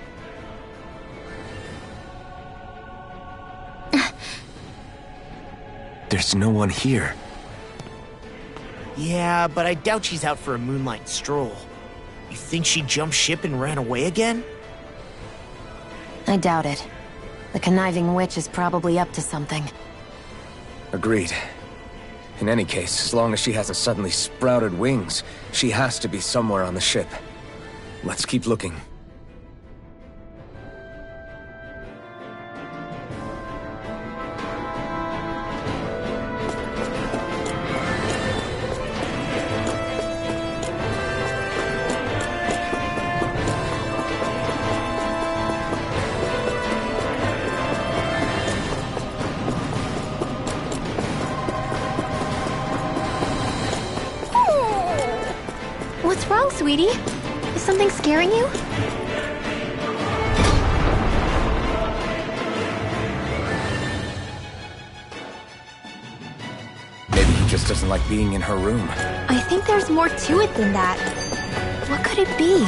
There's no one here. Yeah, but I doubt she's out for a moonlight stroll. You think she jumped ship and ran away again? I doubt it. The conniving witch is probably up to something. Agreed. In any case, as long as she hasn't suddenly sprouted wings, she has to be somewhere on the ship. Let's keep looking. What's wrong, sweetie? Is something scaring you? Maybe he just doesn't like being in her room. I think there's more to it than that. What could it be?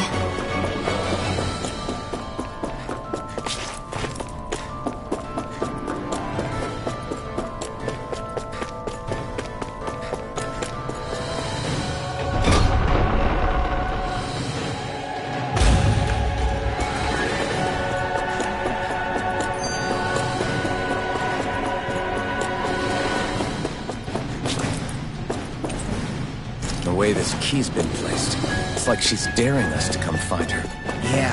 The way this key's been placed, it's like she's daring us to come find her. Yeah,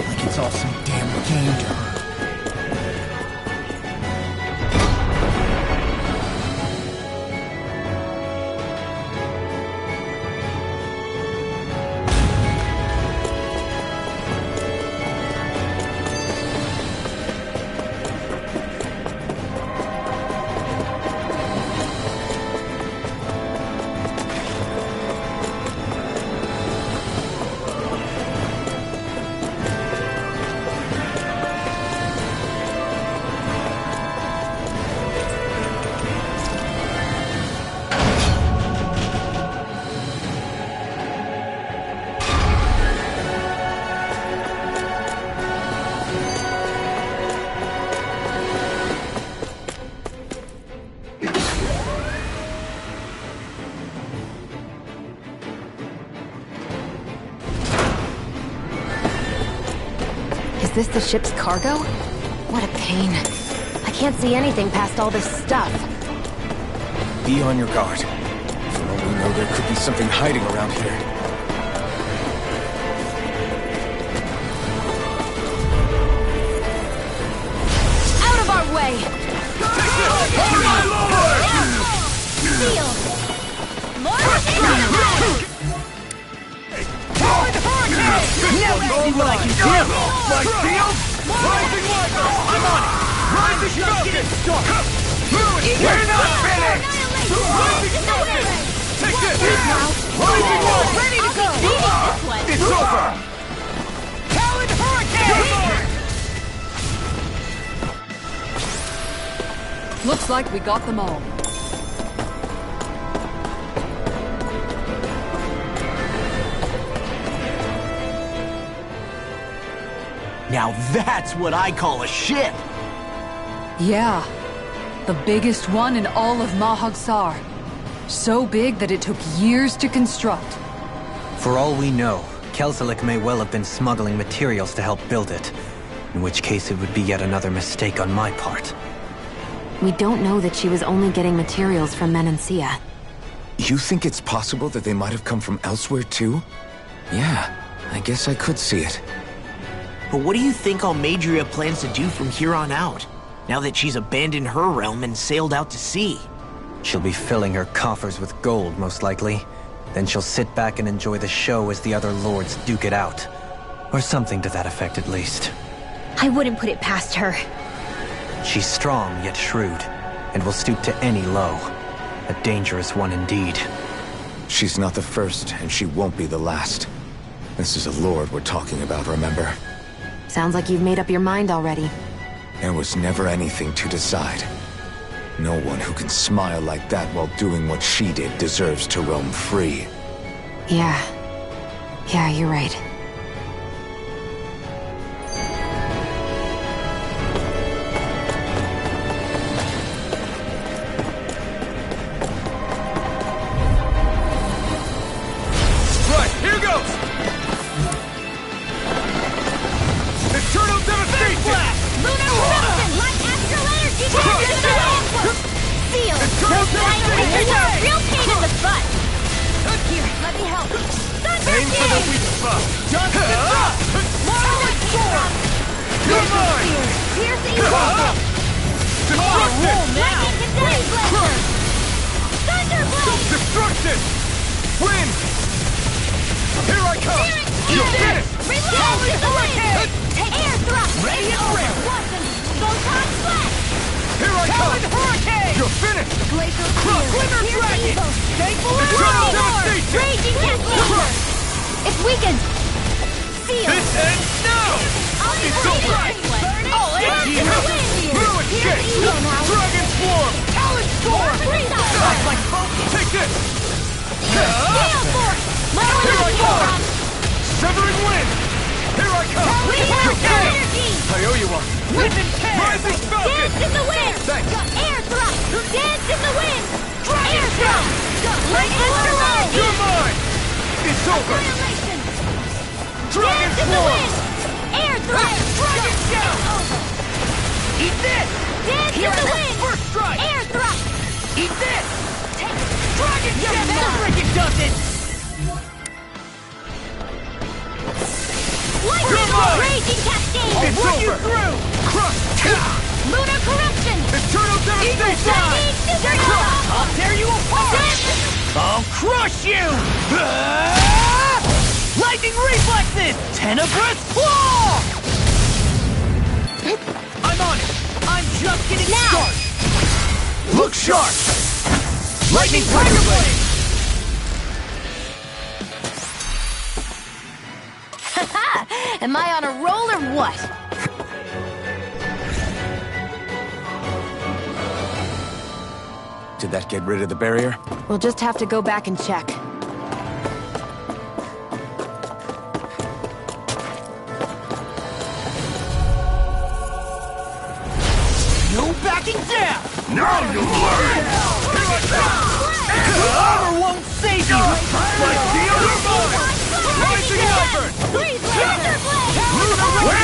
like it's all some damn game to her. Is this the ship's cargo? What a pain. I can't see anything past all this stuff. Be on your guard. For all we know, there could be something hiding around here. Out of our way! Seal! More Now let's see what I can do! My shield! Rising Wyvern! I'm on it! Rising Falcon! We're not finished! Rising Falcon! Take this! Rising Wyvern! ready to go! This one! It's over! Talon Hurricane! Looks like we got them all. Now that's what I call a ship! Yeah. The biggest one in all of Mahagsar. So big that it took years to construct. For all we know, Kelselik may well have been smuggling materials to help build it. In which case it would be yet another mistake on my part. We don't know that she was only getting materials from Menancia. You think it's possible that they might have come from elsewhere too? Yeah, I guess I could see it. But what do you think Almadria plans to do from here on out, now that she's abandoned her realm and sailed out to sea? She'll be filling her coffers with gold, most likely. Then she'll sit back and enjoy the show as the other lords duke it out. Or something to that effect, at least. I wouldn't put it past her. She's strong, yet shrewd, and will stoop to any low. A dangerous one indeed. She's not the first, and she won't be the last. This is a lord we're talking about, remember? Sounds like you've made up your mind already. There was never anything to decide. No one who can smile like that while doing what she did deserves to roam free. Yeah, you're right. Right, here goes! Eternal devastation! Blast! Lunar Crimson! Light astral energy! Seal! Eternal devastation! You're a real pain in the butt! Here, let me help. Thunder Aim for the weak spot! Just the top! Solid storm! You're mine! Here's the evil! Destruction! Lightning Blade Blaster! Thunder Blade! Destruction! Wind! Here I come! You're finished! Release the wind! Air thrust! Ready and ready! Watson! Photon Flash! Here I come! Talon Hurricane! You're finished! Glacial Cross Spear! Glimmer Here's Dragon! the evil! Thankful Eternal devastation! Raging Cascade! It's weakened! Seal! This ends now! It's over! All energy to the wind! Blue escape! Dragon Swarm! Talon Storm! That's like focus! Take this! Gale Force! Here I come! Severing Wind! Here I come! You're finished! Energy! I owe you one! Wind Rising Falcon! Dance in the wind! Thanks. Air thrust! Dance in the wind! Air thrust! Lightning energy! You're mine! It's over! Annihilation! Dragon Dance in the Swarm! wind! Air thrust! Dragon Shell! Eat this! Dance in the wind! First strike! Air thrust! Eat this! Dragon Shell! Freaking does it! Lightning! mine! Raging Cascade! It's over! Through! Crush! Lunar Corruption! Eternal devastation! I'll tear you apart! I'll crush you! Lightning reflexes! Tenebrous claw! I'm on it! I'm just getting started! Look sharp! Lightning Tiger Blade! Am I on a roll or what? Did that get rid of the barrier? We'll just have to go back and check. No backing down! Now you'll learn! Here I come! Armor won't save you! Like the other mine! Rising Wyvern! We're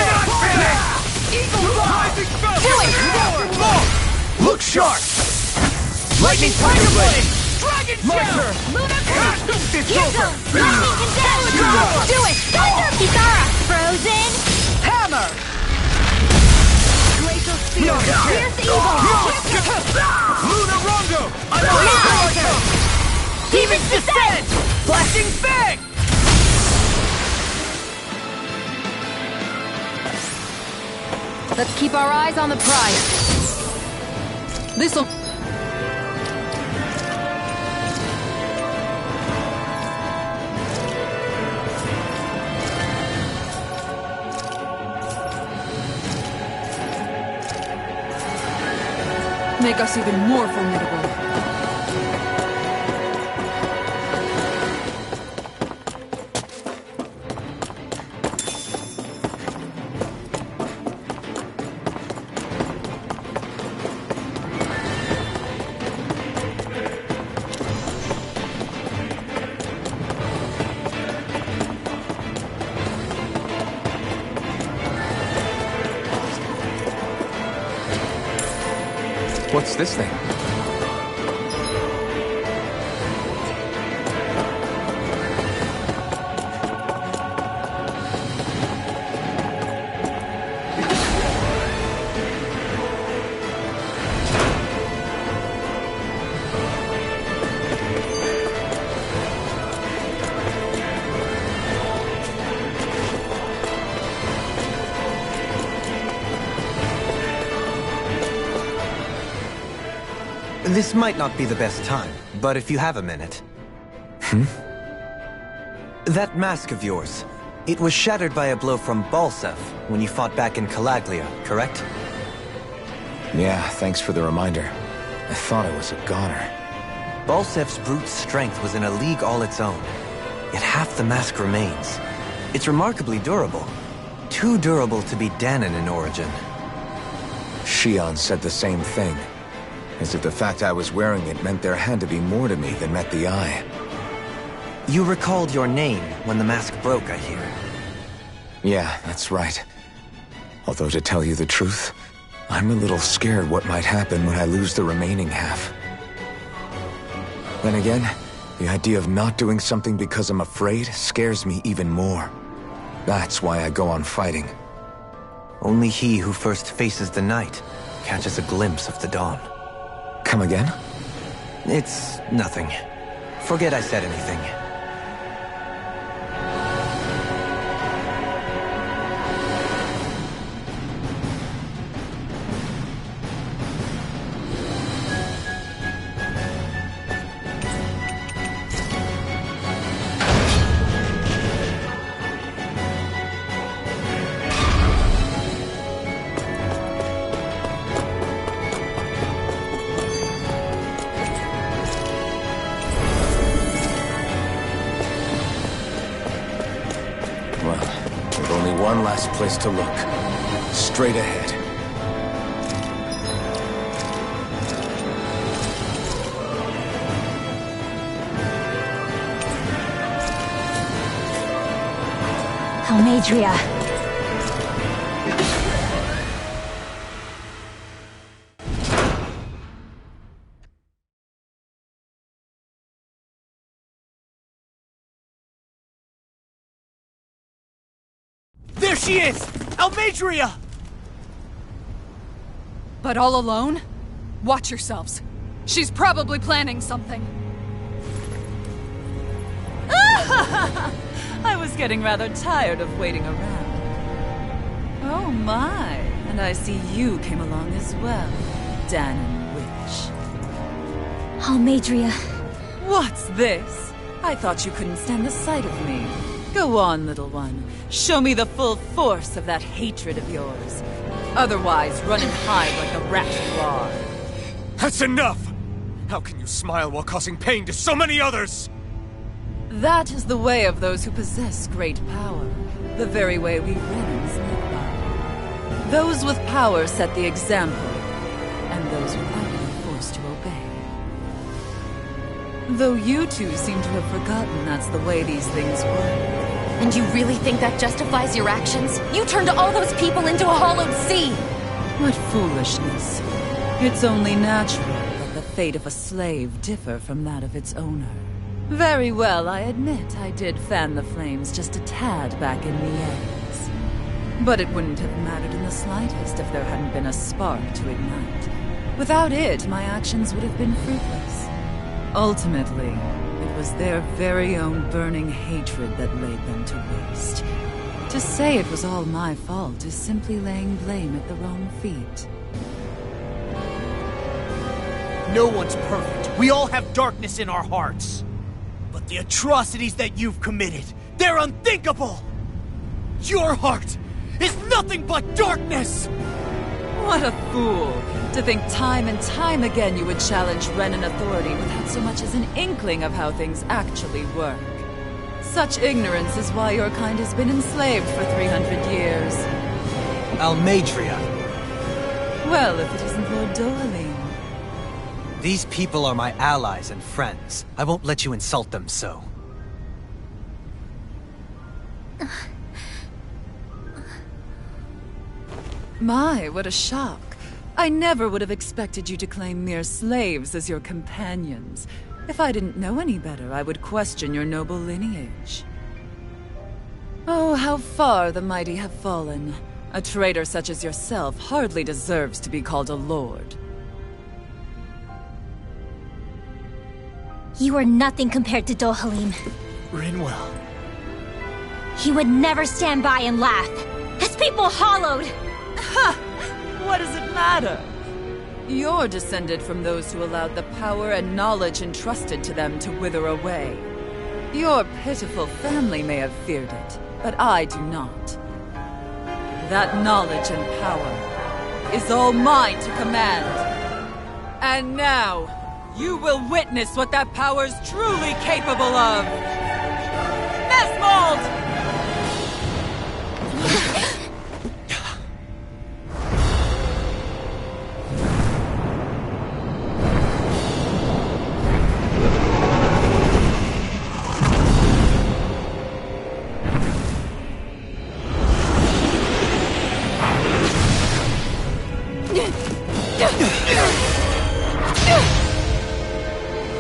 not finished! Eagle Rising Falcon! Do it! More! Look sharp! Lightning Tiger Blade! Dragon Shell! It's over! Lightning Condensed! Do it! Thunder! Kitara! Frozen! Hammer! Glacial Spear! Here's the evil! Luna Rondo! I'm on! Demon's Descent! Flashing Fang! Let's keep our eyes on the prize. This'll... make us even more formidable. What's this thing? This might not be the best time, but if you have a minute... That mask of yours, it was shattered by a blow from Balsef when you fought back in Calaglia, correct? Yeah, thanks for the reminder. I thought I was a goner. Balsef's brute strength was in a league all its own. Yet half the mask remains. It's remarkably durable. Too durable to be Danon in origin. Shion said the same thing. As if the fact I was wearing it meant there had to be more to me than met the eye. You recalled your name when the mask broke, I hear. Yeah, that's right. Although to tell you the truth, I'm a little scared what might happen when I lose the remaining half. Then again, the idea of not doing something because I'm afraid scares me even more. That's why I go on fighting. Only he who first faces the night catches a glimpse of the dawn. Come again? It's nothing. Forget I said anything. One last place to look. Straight ahead. Almadria. There she is! Almadria! But all alone? Watch yourselves. She's probably planning something. I was getting rather tired of waiting around. Oh my, and I see you came along as well, Danon Witch. Almadria. What's this? I thought you couldn't stand the sight of me. Go on, little one. Show me the full force of that hatred of yours. Otherwise, run and hide like a rat you are. That's enough! How can you smile while causing pain to so many others? That is the way of those who possess great power. The very way we Renans live by. Those with power set the example, and those without are forced to obey. Though you two seem to have forgotten that's the way these things work. And you really think that justifies your actions? You turned all those people into a hollowed sea! What foolishness. It's only natural that the fate of a slave differ from that of its owner. Very well, I admit I did fan the flames just a tad back in Nies. But it wouldn't have mattered in the slightest if there hadn't been a spark to ignite. Without it, my actions would have been fruitless. Ultimately, it was their very own burning hatred that laid them to waste. To say it was all my fault is simply laying blame at the wrong feet. No one's perfect. We all have darkness in our hearts. But the atrocities that you've committed, they're unthinkable! Your heart is nothing but darkness! What a fool! To think time and time again you would challenge Renan authority without so much as an inkling of how things actually work. Such ignorance is why your kind has been enslaved for 300 years. Almadria. Well, if it isn't Lord Dohalim. These people are my allies and friends. I won't let you insult them so. My, what a shock. I never would have expected you to claim mere slaves as your companions. If I didn't know any better, I would question your noble lineage. Oh, how far the mighty have fallen. A traitor such as yourself hardly deserves to be called a lord. You are nothing compared to Dohalim. Rinwell. He would never stand by and laugh. His people hollowed! Ha! What does it matter? You're descended from those who allowed the power and knowledge entrusted to them to wither away. Your pitiful family may have feared it, but I do not. That knowledge and power is all mine to command. And now, you will witness what that power's truly capable of. Nesmold!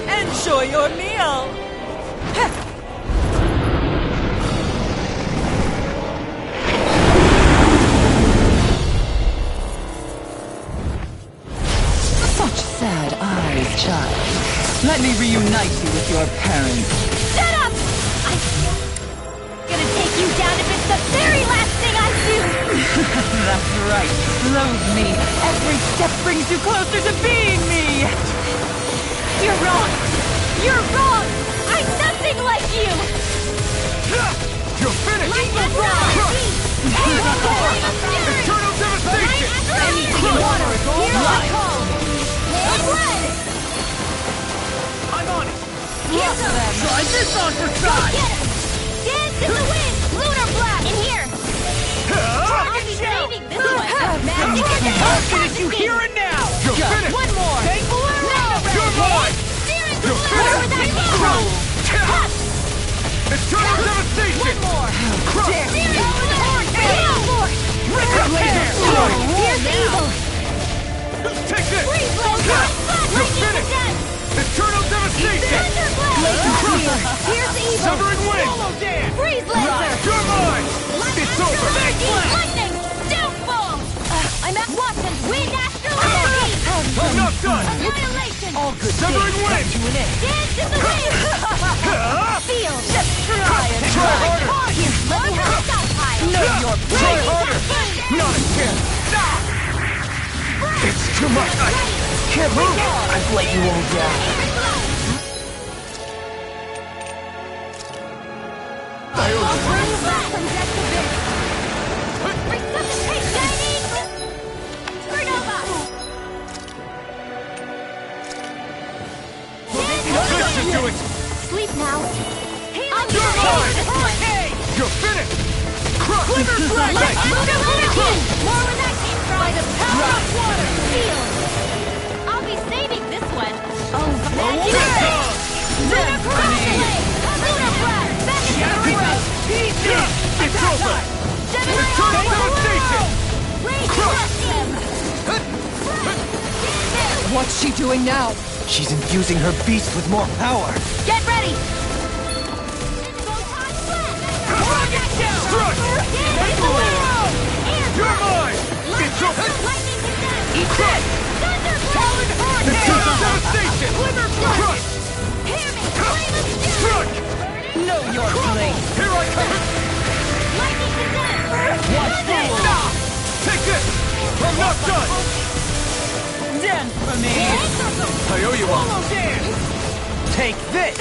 Enjoy your meal! Such sad eyes, child. Let me reunite you with your parents. Shut up! I'm gonna take you down if it's the very last thing I do! That's right. Loathe me. Every step brings you closer to being me! You're wrong! You're wrong! I'm nothing like you! You're finished! Lightning energy! Eternal devastation! Anything water is all mine! Blood! I'm on it! Here's them! Try this on for size! Get him! Dance in the wind! Lunar blast! In here! I'll be saving this one! Magic is I'll finish you here and now! You're finished! One more! Take No! You're mine! You're finished! Eternal devastation! One more! Crush! Rip your hair! Here's evil! Take this! Freeze blade! You're finished! Eternal devastation! Here's evil! Severing wind! Freeze laser! You're mine! It's over! Lightning! Downfall! I'm at Watson's wind astral energy! I'm not done! Annihilation! All good. Severing wind! Dance in the wind! Feel! Just try and Try harder! Here, let me have a stockpile! Know your Try harder! Not again! It's too much! I can't move! I've let you all down. I owe you. Bring back from death to this! Resuscitate Shining! Supernova! This should do it! Sleep now! You're mine! You're finished! Crush! Light Lunar Hurricane! More where that came from! By the power of water! Feel! I'll be saving this one! Oh, magic! Lunar Crossblade! Lunar Blast! Back into the ring! It's over! Eternal devastation! Crush him! What's she doing now? She's infusing her beast with more power. Get ready! Strike! You're mine! It's over! Eat Crush! Eternal devastation! Crush! Strike! Know your place. Here I come! Watch Nah! Take this! I'm not done! Dance for me. I owe you one! Take this!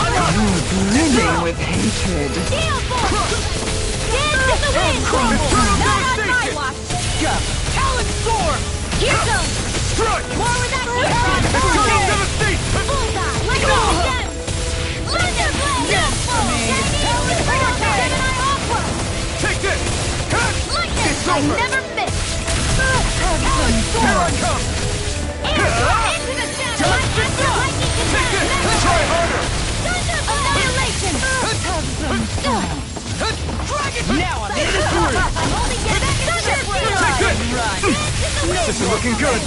You're brimming with hatred. Talon Storm! Here goes! Strike! More with that heat rod! Eternal devastation! Bullseye! Like go again! Thunder blade! Yes, for me! Gemini Aqua! Take this! Lightning! It's I over! never miss! Here I come! Into the shadow! My Astral Lightning Take this! Contest! Try harder! Thunder Annihilation! Dragon! Now I'm in the groove! I'm only getting Thunder Field! Take this! looking good.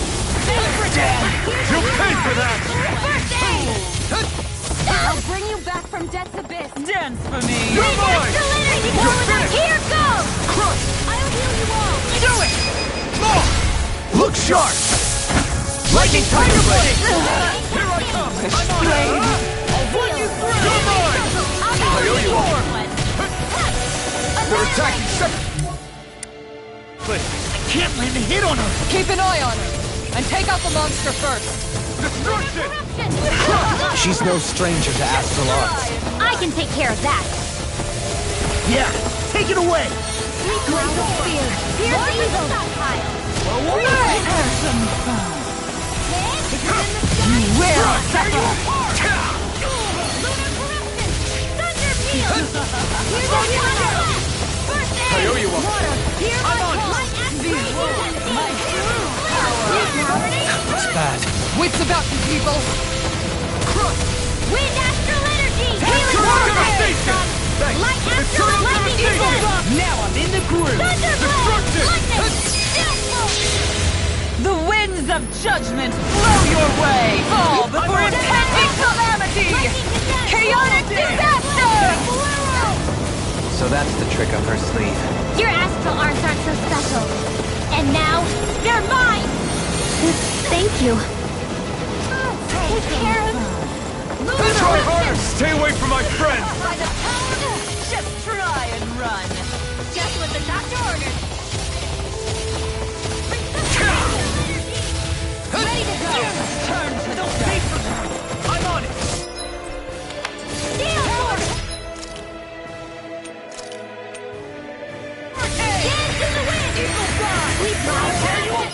You'll pay for that. I'll bring you back from death's abyss. Dance for me. You're mine. Here goes! Crush. I'll heal you all! Do it. More. Look sharp. Lightning Tiger Blade. Here I come. I'm on it. I'll run you through. You're mine. I owe you more. They're attacking separate. I can't land a hit on her. Keep an eye on her, and take out the monster first. Destruction. She's no stranger to astral arts. I can take care of that. Yeah. Take it away. Cloud of fear. Here's the evil stockpile. Have some fun. You will suffer. I owe you one. I'm on it. It's bad. Wits about you, people. Wind astral energy! Healing devastation! Light astral lightning defense! Now I'm in the groove. Thunderblade! Lightning! The winds of judgment blow your way. Fall before impending calamity. Chaotic disaster. So that's the trick up her sleeve. Your astral arts aren't so special. And now, they're mine! Thank you. Take care of... Try harder! Stay away from my friend! Just try and run. Just what the doctor ordered. Ready to go. Turn to the face. I'm on it! Steel Sword! Dance in the wind! We tear you up!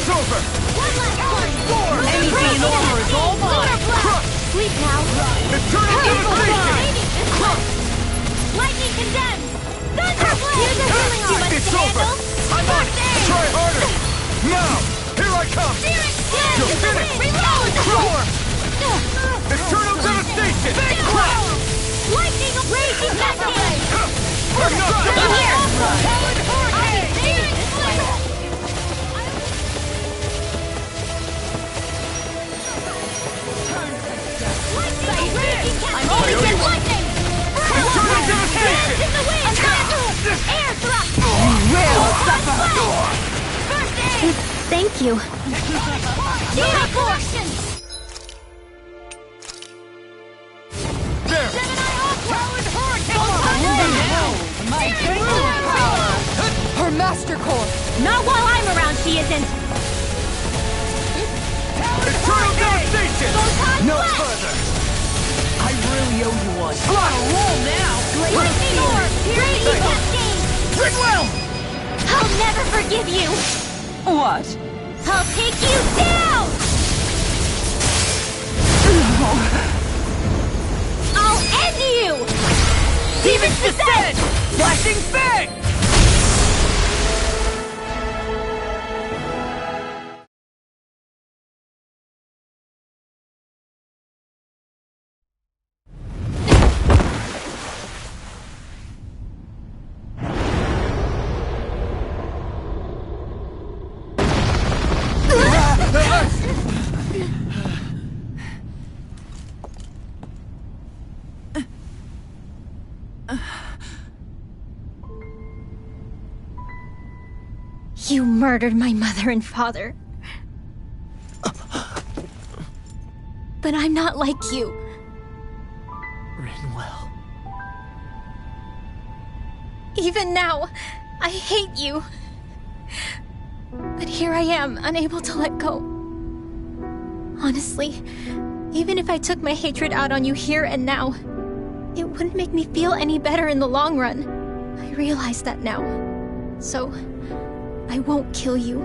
over! One last one! Anything in order is all mine! Sleep now! Eternal devastation! Lightning condemns! Thunderblade! Here's a healing arm! It's over! I'm on it! Try harder! Now! Here I come! You're finished! Reload! Roar! Eternal devastation! Big cloud! Lightning raging Thunderblade! Enough! Here! Talon Hurricane! I'm only getting lightning! Eternal devastation! In the wind! Air thrust! Will suffer! First aid! Thank you. Demon correction! There! Gemini Aqua! My great power! Her master core! Not while I'm around, she isn't. Eternal devastation! No further! I really owe you one. On a roll now! Lightning orb! Raging cascade! Goodwill! I'll never forgive you. What? I'll take you down! I'll end you! Demon's Descent! Flashing Fang! You murdered my mother and father. But I'm not like you. Rinwell. Even now, I hate you. But here I am, unable to let go. Honestly, even if I took my hatred out on you here and now, it wouldn't make me feel any better in the long run. I realize that now. So, I won't kill you.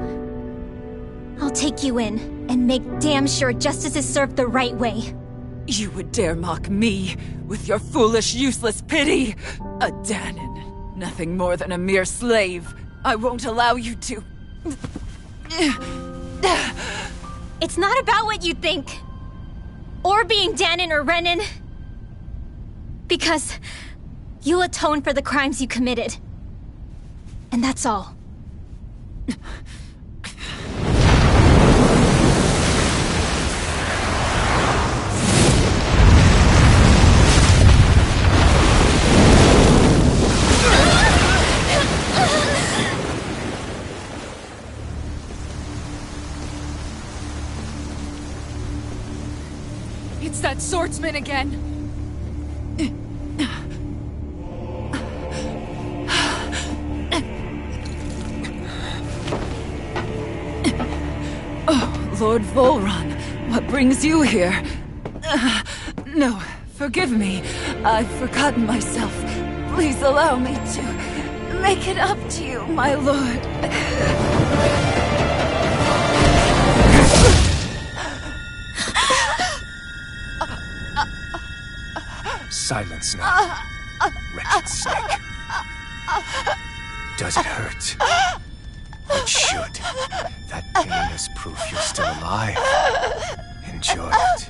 I'll take you in, and make damn sure justice is served the right way. You would dare mock me with your foolish, useless pity? A Danon, nothing more than a mere slave. I won't allow you to... It's not about what you think. Or being Danon or Renan. Because you'll atone for the crimes you committed. And that's all. It's that swordsman again. Oh, Lord Volron, what brings you here? No, forgive me. I've forgotten myself. Please allow me to make it up to you, my lord. Silence now, wretched snake. Does it hurt? It should. That pain is proof you're still alive. Enjoy it.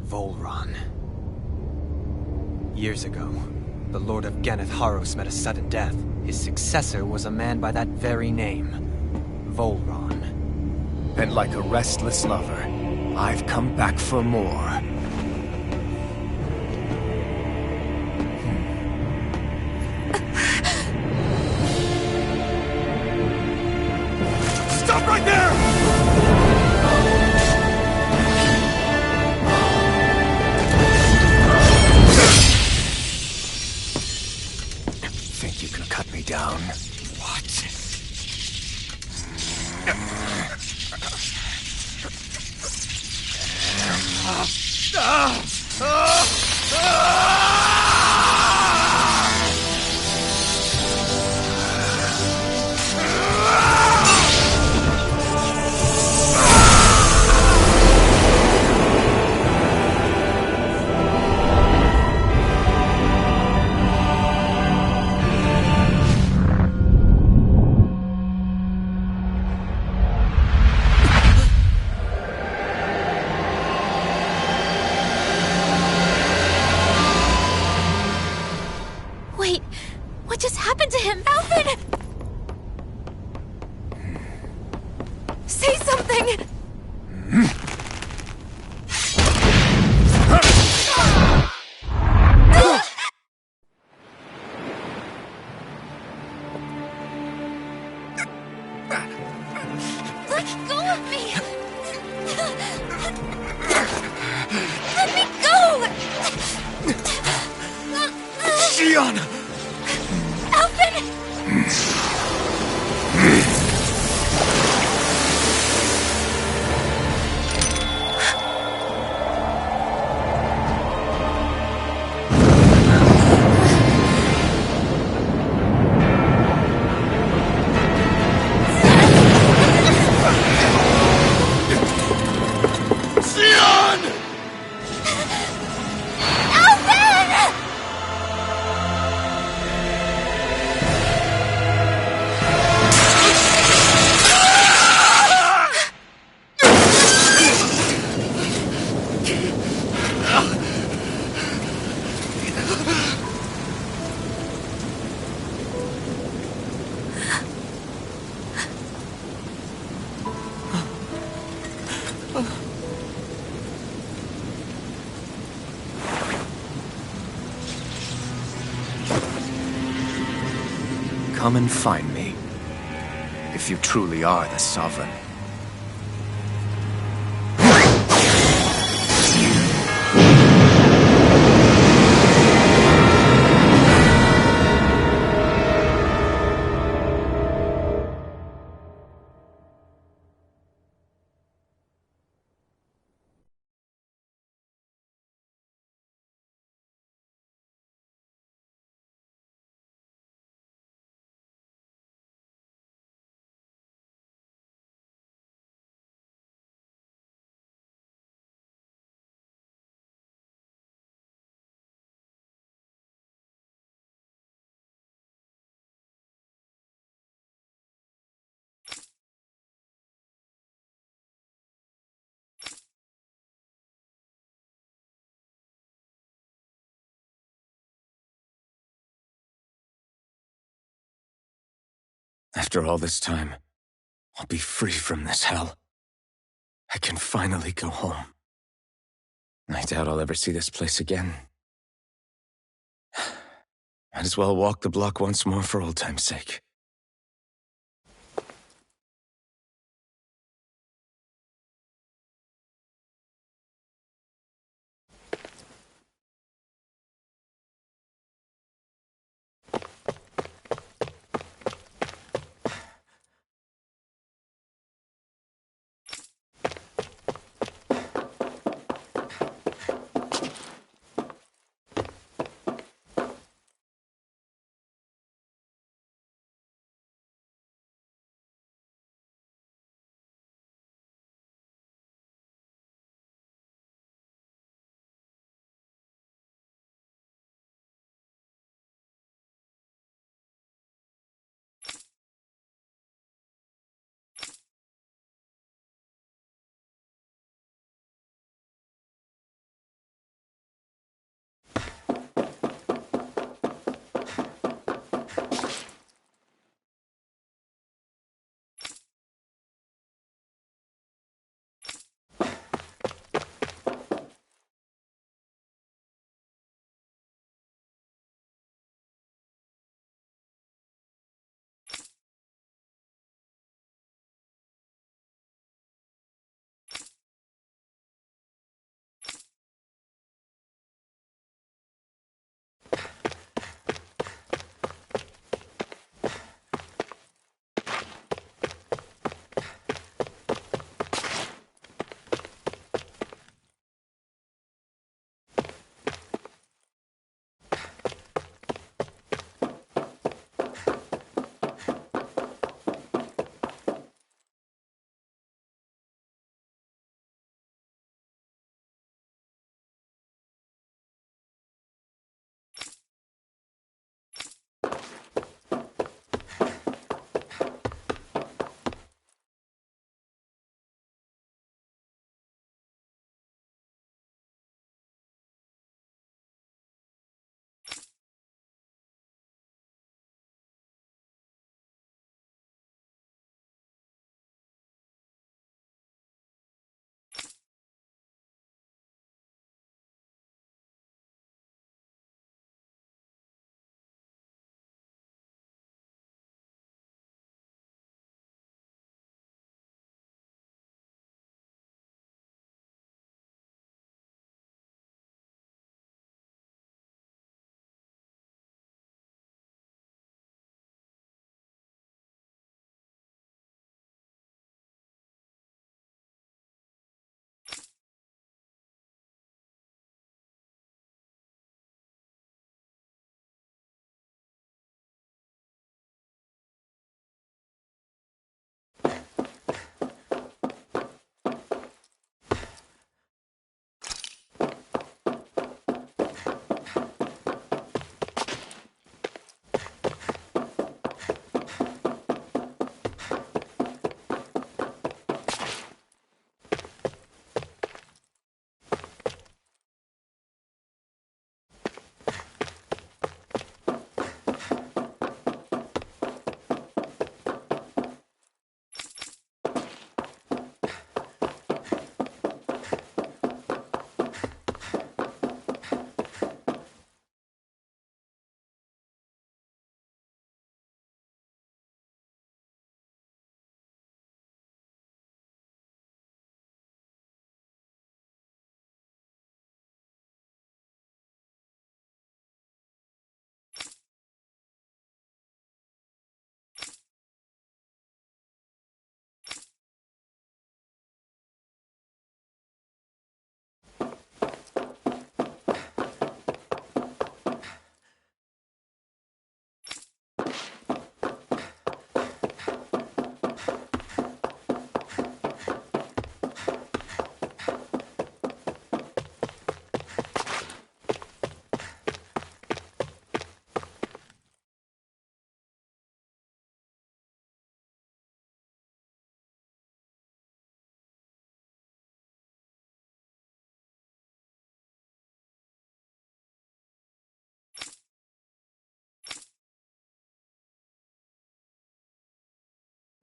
Volron. Years ago, the Lord of Ganneth Haros met a sudden death. His successor was a man by that very name, Volron. And like a restless lover, I've come back for more. Stop right there! Think you can cut me down? What? Wait, what just happened to him? Alvin! Say something! Let go of me! Let me go! Xion! Alvin! Xion! Alvin! come and find me. If you truly are the Sovereign. After all this time, I'll be free from this hell. I can finally go home. I doubt I'll ever see this place again. Might as well walk the block once more for old time's sake.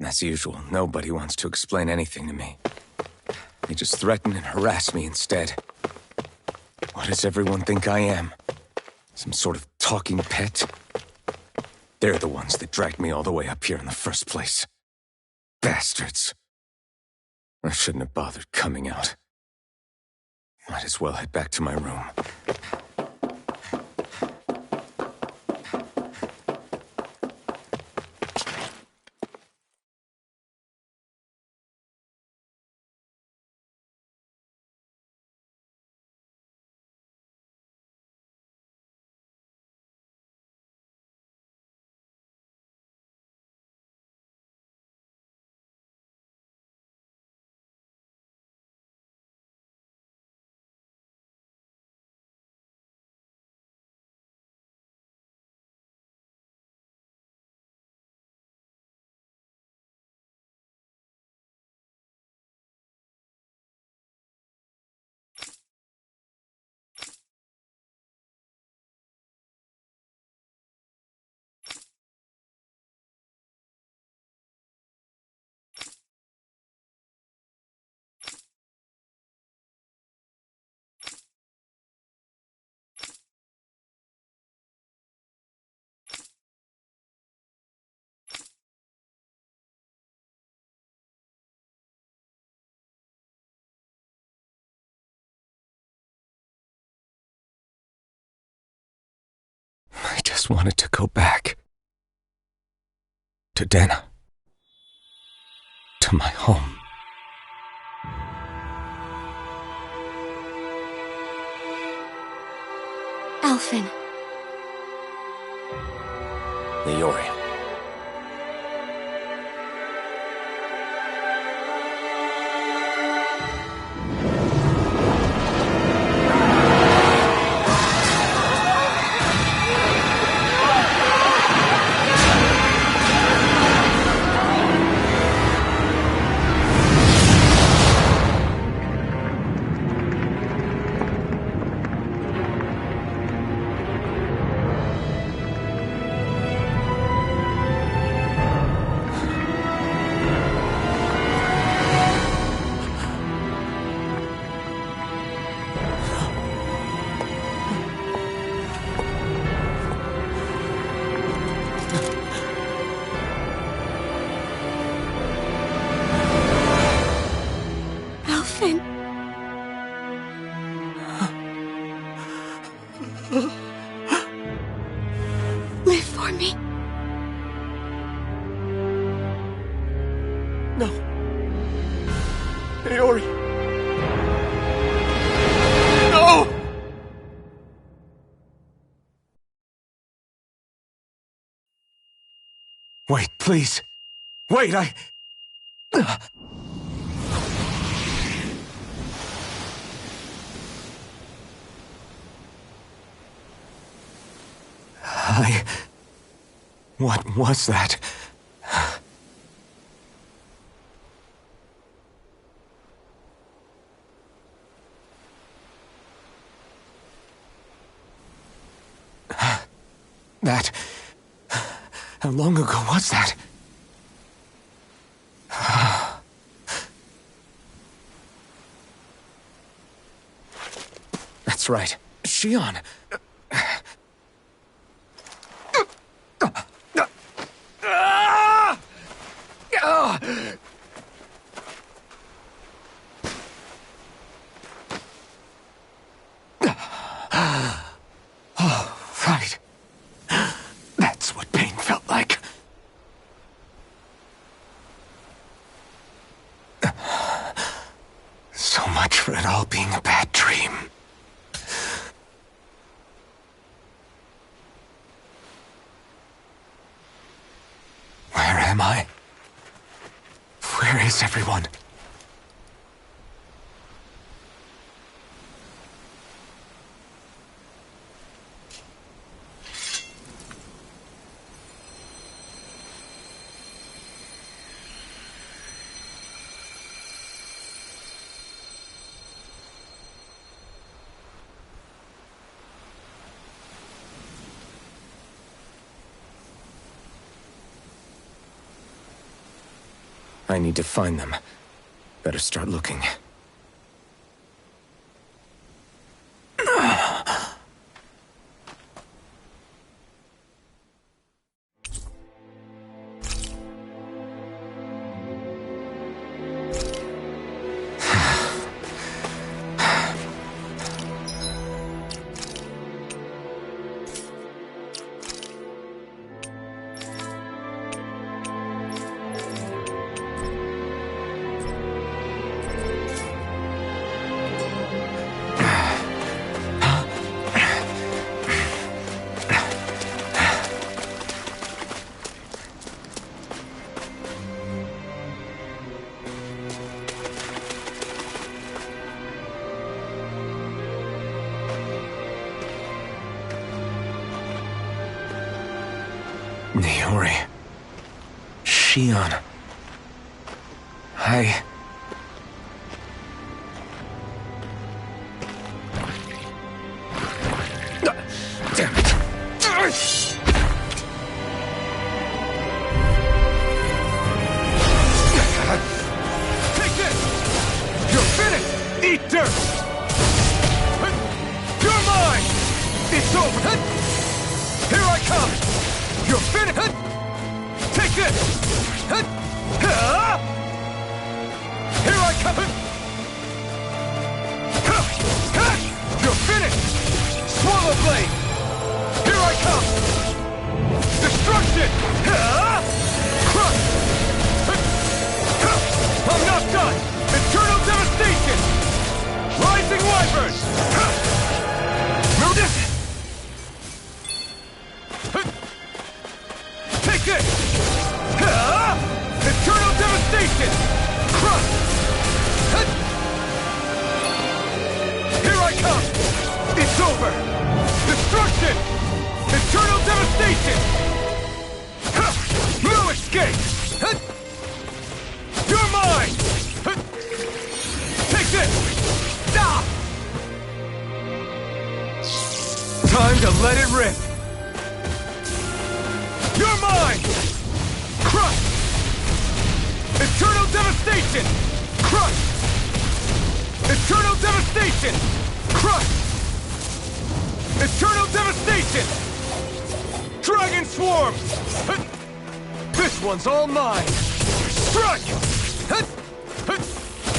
As usual, nobody wants to explain anything to me. They just threaten and harass me instead. What does everyone think I am? Some sort of talking pet? They're the ones that dragged me all the way up here in the first place. Bastards. I shouldn't have bothered coming out. Might as well head back to my room. I just wanted to go back. To Dana. To my home. Alphen. Leori. Live for me. No. Leori. No! Wait, please. Wait, I... What was that? That... How long ago was that? That's right. Shion. Oh, right. That's what pain felt like. So much for it all being a bad dream. Where am I? Where is everyone? I need to find them. Better start looking. Naori. Shion. Damn it. Take this! You're finished! Eat dirt! You're mine! It's over! Here I come! You're finished! Take this! Here I come! You're finished! Swallow blade! Here I come! Destruction! Crush! I'm not done! Eternal devastation! Rising wyvern! Move this! Take this! Eternal devastation! Crush! Here I come! It's over! Destruction! Eternal devastation! No escape! You're mine! Take this! Stop! Time to let it rip! You're mine! Crush! Eternal devastation! Crush! Eternal devastation! Crush! Eternal devastation! Dragon swarm! This one's all mine! Strike!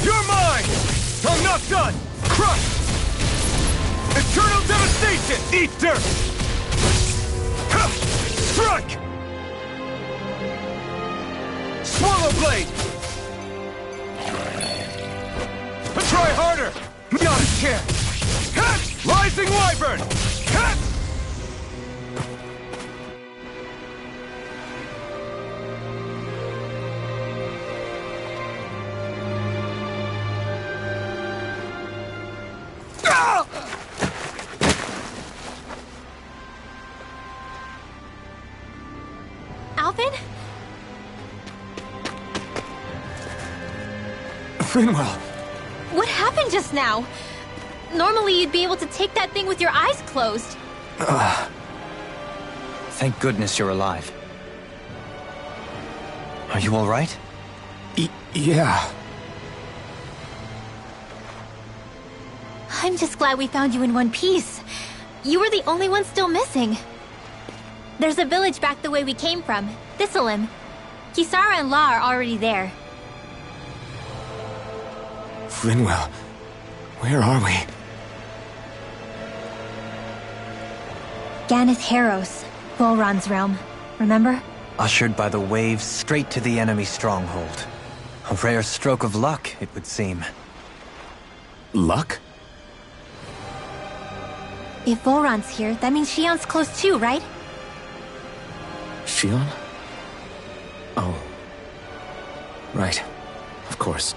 You're mine! I'm not done! Crush! Eternal devastation! Eat dirt! Strike! Swallow blade! Try harder! Not a chance! Rising wyvern! Alvin? Frinwell! What happened just now? Normally you'd be able to take that thing with your eyes closed. Thank goodness you're alive. Are you all right? Yeah. I'm just glad we found you in one piece. You were the only one still missing. There's a village back the way we came from, Thistleim. Kisara and La are already there. Frinwell, where are we? Ganeth Haros, Volron's realm. Remember? Ushered by the waves straight to the enemy stronghold. A rare stroke of luck, it would seem. Luck? If Volron's here, that means Shion's close too, right? Shion? Oh. Right. Of course.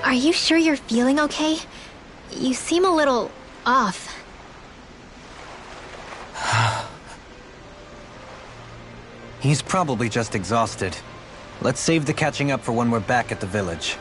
Are you sure you're feeling okay? You seem a little off. He's probably just exhausted. Let's save the catching up for when we're back at the village.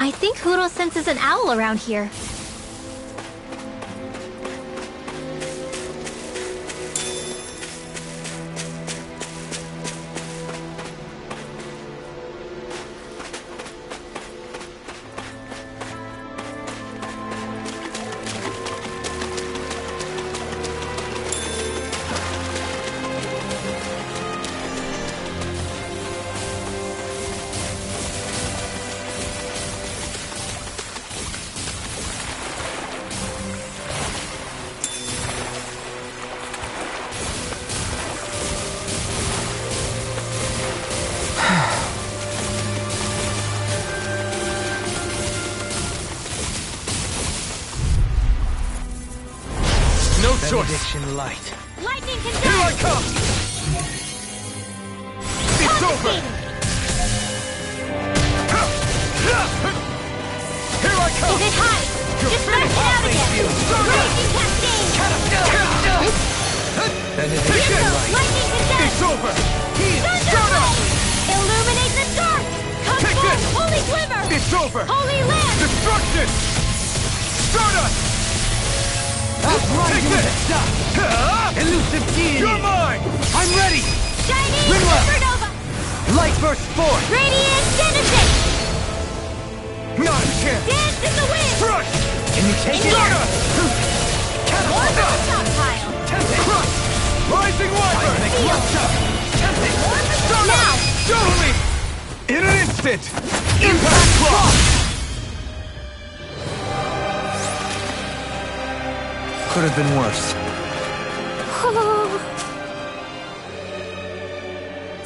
I think Huro senses an owl around here. Benediction light. Lightning can Here I come! It's over! Here I come! Is it high? Just smash it out again! Raging cascade! Benediction light. Lightning condensed! It's over! Thunderblade! Illuminate the dark! Come Take forth, this! holy glimmer! It's over! Holy lamp! Destruction! Stardust! Take this! Elusive deity. You're mine! I'm ready. Shining Ringler! supernova! Light burst forth. Radiant genesis! Not a chance! Dance in the wind! Crush! Can you take it? Stardust! More from the stockpile! Crush! Rising Wyvern! Now! Show me! In an instant! Impact Cross! Could have been worse.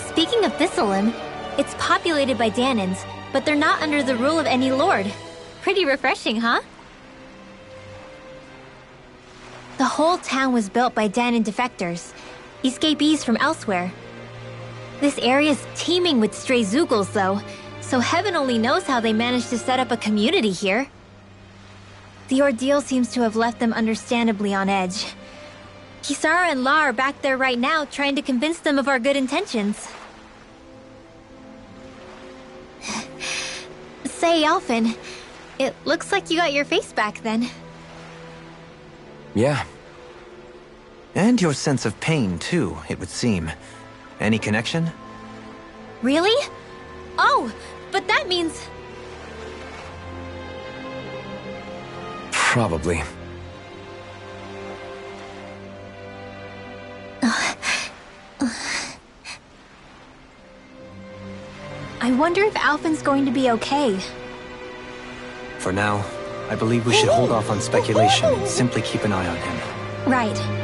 Speaking of Thistlelim, it's populated by Danins, but they're not under the rule of any lord. Pretty refreshing, huh? The whole town was built by Danin defectors, escapees from elsewhere. This area's teeming with stray Zoogles, though, so heaven only knows how they managed to set up a community here. The ordeal seems to have left them understandably on edge. Kisara and La are back there right now trying to convince them of our good intentions. Say, Alphen, it looks like you got your face back then. Yeah, And your sense of pain, too, it would seem. Any connection? Really? Oh, but that means... probably. I wonder if Alphen's going to be okay. For now, I believe we should hold off on speculation and simply keep an eye on him. Right.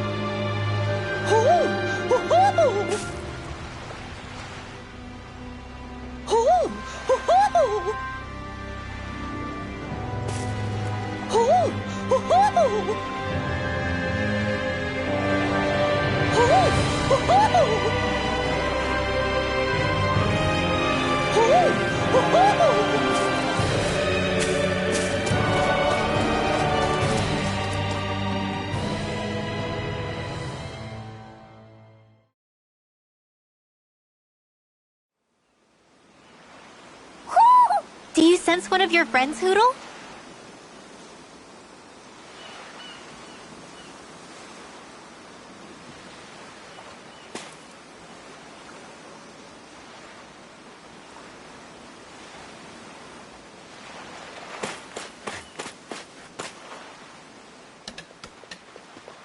Do you sense one of your friends, Hoodle?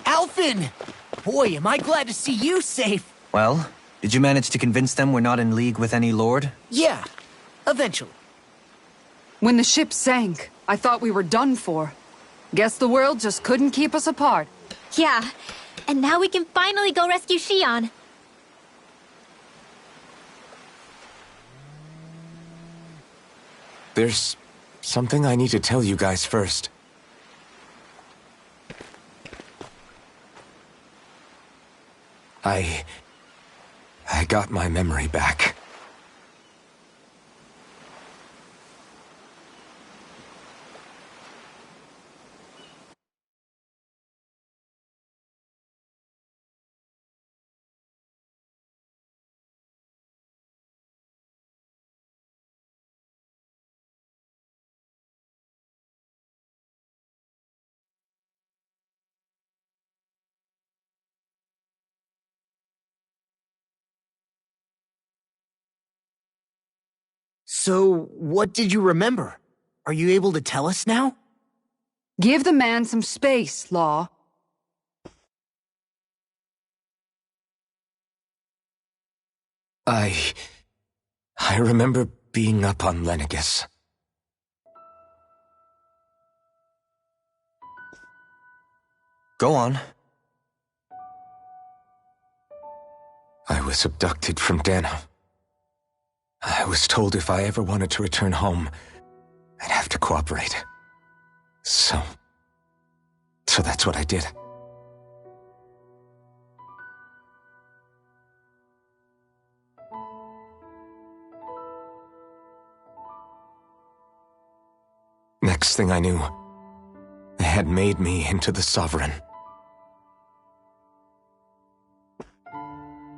Alphen! Boy, am I glad to see you safe. Well, did you manage to convince them we're not in league with any lord? Yeah, eventually. When the ship sank, I thought we were done for. Guess the world just couldn't keep us apart. Yeah, and now we can finally go rescue Shion. There's something I need to tell you guys first. I got my memory back. So, what did you remember? Are you able to tell us now? Give the man some space, Law. I remember being up on Lenegus. Go on. I was abducted from Dana. I was told if I ever wanted to return home, I'd have to cooperate. So that's what I did. Next thing I knew, they had made me into the Sovereign.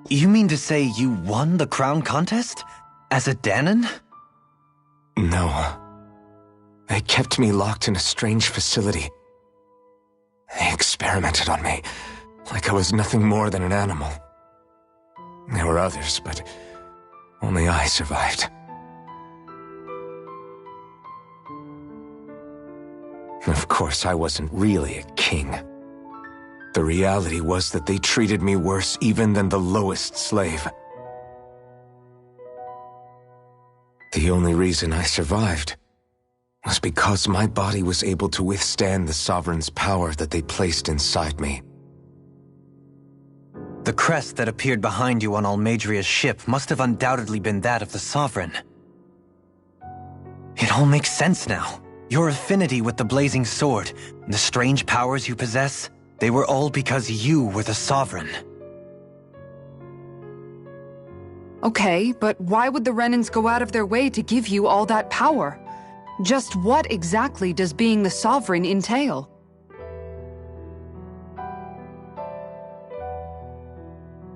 You mean to say you won the crown contest? As a Danon? No. They kept me locked in a strange facility. They experimented on me, like I was nothing more than an animal. There were others, but only I survived. Of course, I wasn't really a king. The reality was that they treated me worse even than the lowest slave. The only reason I survived was because my body was able to withstand the Sovereign's power that they placed inside me. The crest that appeared behind you on Almadria's ship must have undoubtedly been that of the Sovereign. It all makes sense now. Your affinity with the Blazing Sword, and the strange powers you possess, they were all because you were the Sovereign. Okay, but why would the Renans go out of their way to give you all that power? Just what exactly does being the Sovereign entail?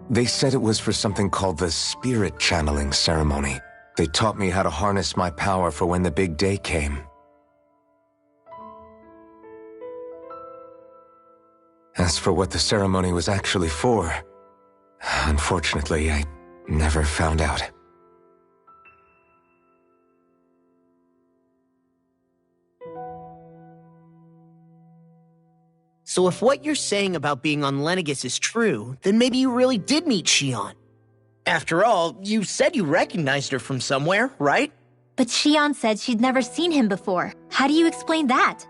They said it was for something called the Spirit Channeling Ceremony. They taught me how to harness my power for when the big day came. As for what the ceremony was actually for, unfortunately, I never found out. So if what you're saying about being on Lenegus is true, then maybe you really did meet Shion. After all, you said you recognized her from somewhere, right? But Shion said she'd never seen him before. How do you explain that?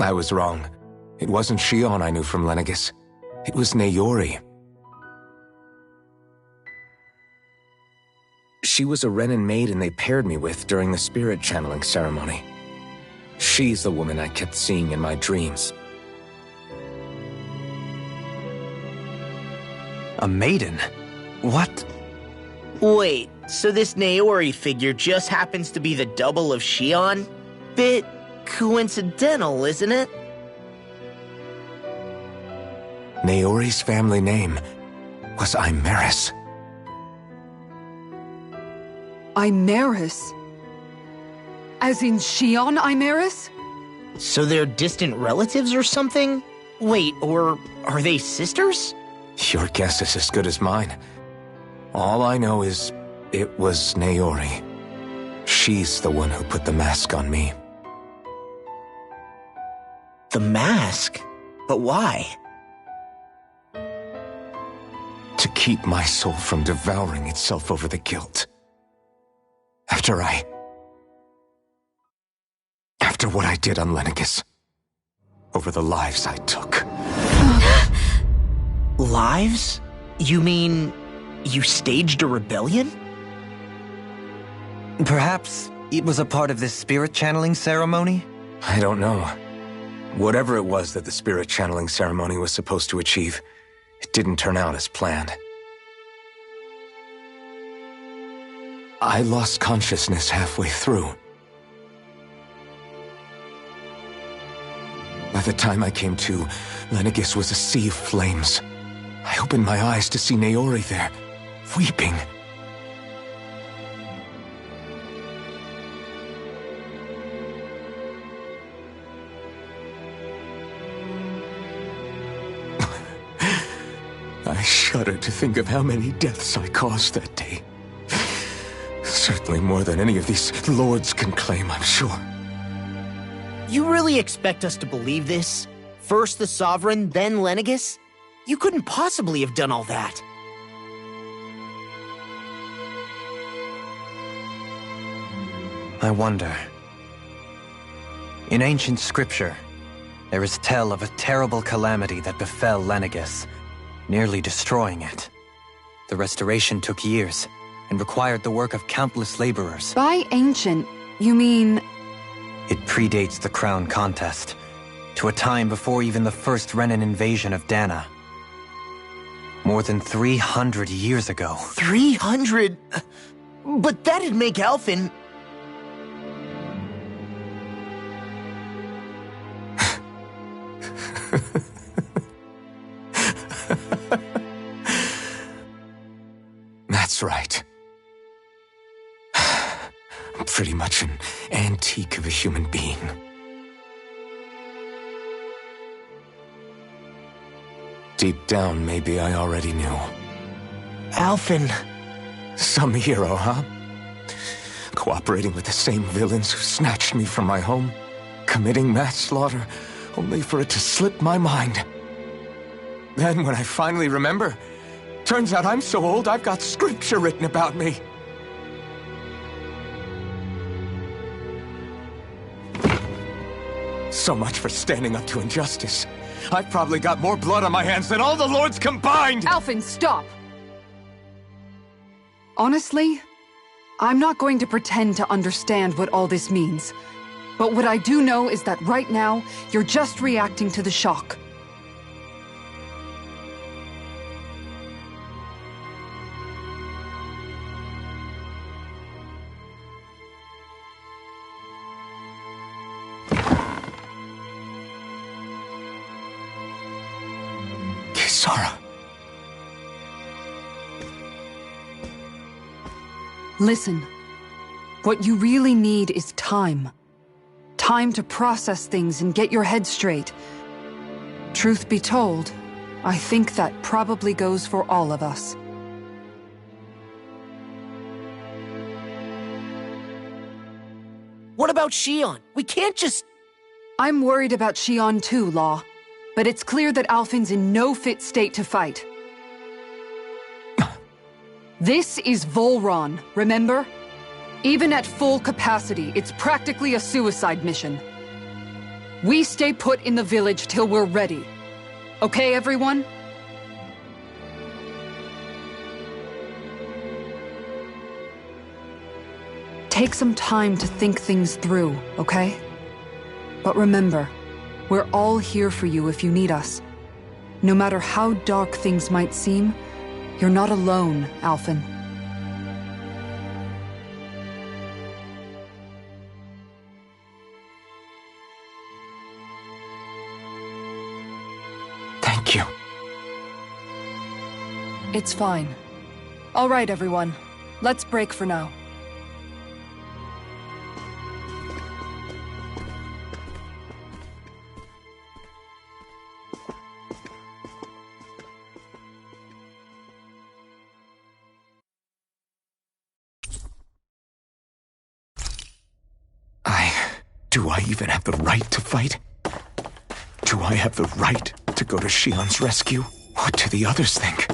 I was wrong. It wasn't Shion I knew from Lenegus. It was Naori. She was a Renan maiden they paired me with during the spirit channeling ceremony. She's the woman I kept seeing in my dreams. A maiden? What? Wait, so this Naori figure just happens to be the double of Shion? Bit coincidental, isn't it? Naori's family name was Imeris. Imeris? As in Shion Imeris? So they're distant relatives or something? Wait, or are they sisters? Your guess is as good as mine. All I know is it was Naori. She's the one who put the mask on me. The mask? But why? To keep my soul from devouring itself over the guilt. After what I did on Lenegus. Over the lives I took. Lives? You mean you staged a rebellion? Perhaps it was a part of this spirit channeling ceremony? I don't know. Whatever it was that the spirit channeling ceremony was supposed to achieve, it didn't turn out as planned. I lost consciousness halfway through. By the time I came to, Lenegus was a sea of flames. I opened my eyes to see Naori there, weeping. I shudder to think of how many deaths I caused that day. Certainly more than any of these lords can claim, I'm sure. You really expect us to believe this? First the Sovereign, then Lenegus? You couldn't possibly have done all that. I wonder. In ancient scripture, there is tell of a terrible calamity that befell Lenegus, nearly destroying it. The restoration took years, and required the work of countless laborers. By ancient, you mean... It predates the crown contest, to a time before even the first Renan invasion of Dana. More than 300 years ago. 300? But that'd make Alphen... That's right. I'm pretty much an antique of a human being. Deep down, maybe I already knew. Alphen... Some hero, huh? Cooperating with the same villains who snatched me from my home, committing mass slaughter, only for it to slip my mind. Then, when I finally remember, turns out I'm so old I've got scripture written about me. So much for standing up to injustice. I've probably got more blood on my hands than all the lords combined! Alphen, stop! Honestly, I'm not going to pretend to understand what all this means. But what I do know is that right now, you're just reacting to the shock. Kisara. Listen, what you really need is time. Time to process things and get your head straight. Truth be told, I think that probably goes for all of us. What about Shion? We can't just... I'm worried about Shion too, Law. But it's clear that Alphen's in no fit state to fight. This is Volron, remember? Even at full capacity, it's practically a suicide mission. We stay put in the village till we're ready. Okay, everyone? Take some time to think things through, okay? But remember, we're all here for you if you need us. No matter how dark things might seem, you're not alone, Alphen. Thank you. It's fine. All right, everyone. Let's break for now. Do I even have the right to fight? Do I have the right to go to Shion's rescue? What do the others think?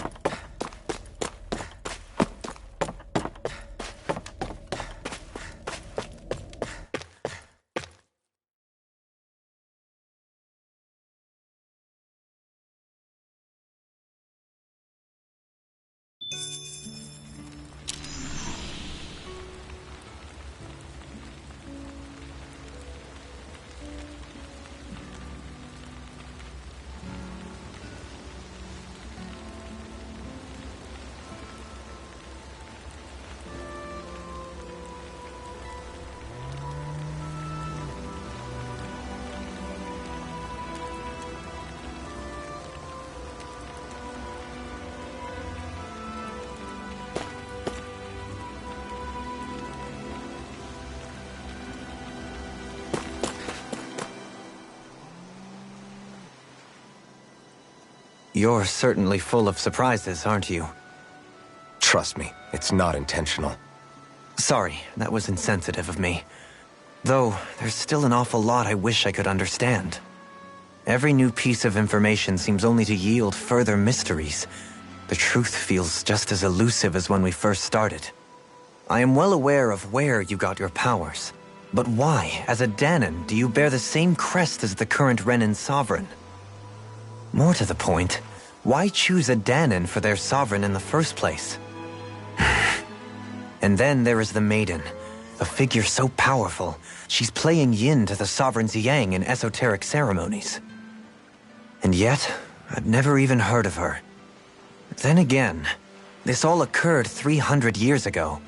You're certainly full of surprises, aren't you? Trust me, it's not intentional. Sorry, that was insensitive of me. Though, there's still an awful lot I wish I could understand. Every new piece of information seems only to yield further mysteries. The truth feels just as elusive as when we first started. I am well aware of where you got your powers. But why, as a Danon, do you bear the same crest as the current Renin sovereign? More to the point, why choose a Danon for their sovereign in the first place? And then there is the Maiden, a figure so powerful, she's playing yin to the sovereign's yang in esoteric ceremonies. And yet, I've never even heard of her. Then again, this all occurred 300 years ago.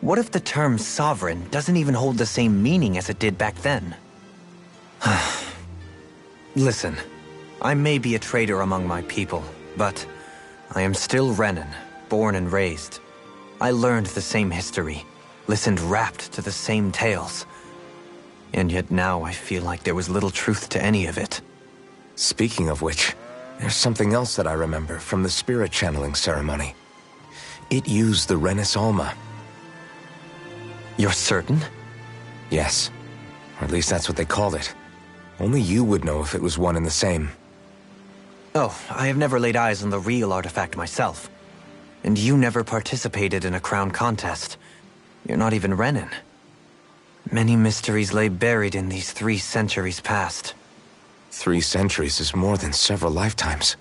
What if the term sovereign doesn't even hold the same meaning as it did back then? Listen, I may be a traitor among my people, but I am still Renin, born and raised. I learned the same history, listened rapt to the same tales. And yet now I feel like there was little truth to any of it. Speaking of which, there's something else that I remember from the spirit channeling ceremony. It used the Renis Alma. You're certain? Yes. Or at least that's what they called it. Only you would know if it was one and the same. Oh, I have never laid eyes on the real artifact myself. And you never participated in a crown contest. You're not even Renin. Many mysteries lay buried in these 3 centuries past. 3 centuries is more than several lifetimes.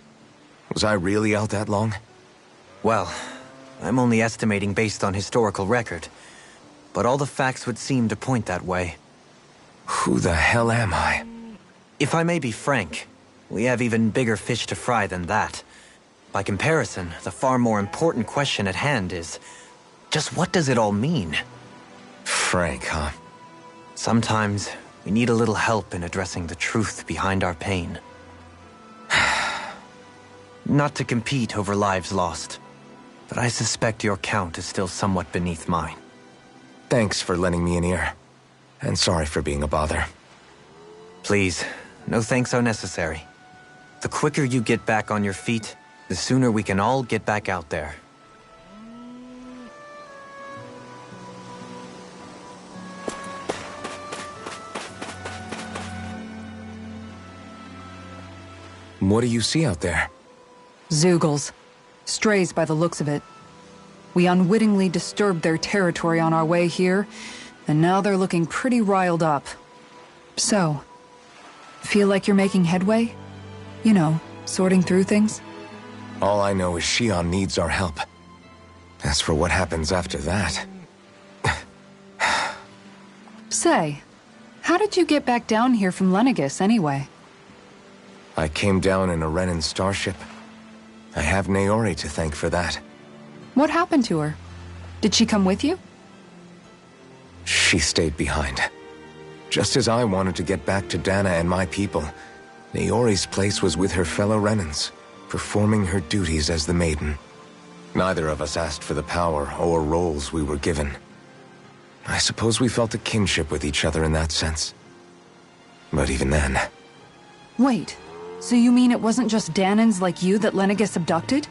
Was I really out that long? Well, I'm only estimating based on historical record. But all the facts would seem to point that way. Who the hell am I? If I may be frank, we have even bigger fish to fry than that. By comparison, the far more important question at hand is, just what does it all mean? Frank, huh? Sometimes, we need a little help in addressing the truth behind our pain. Not to compete over lives lost, but I suspect your count is still somewhat beneath mine. Thanks for lending me an ear. And sorry for being a bother. Please, no thanks are necessary. The quicker you get back on your feet, the sooner we can all get back out there. What do you see out there? Zeugles. Strays by the looks of it. We unwittingly disturbed their territory on our way here, and now they're looking pretty riled up. So, feel like you're making headway? You know, sorting through things? All I know is Shion needs our help. As for what happens after that... Say, how did you get back down here from Lenegis, anyway? I came down in a Renin starship. I have Naori to thank for that. What happened to her? Did she come with you? She stayed behind. Just as I wanted to get back to Dana and my people, Naori's place was with her fellow Renins, performing her duties as the Maiden. Neither of us asked for the power or roles we were given. I suppose we felt a kinship with each other in that sense. But even then... Wait, so you mean it wasn't just Danans like you that Lenegis abducted?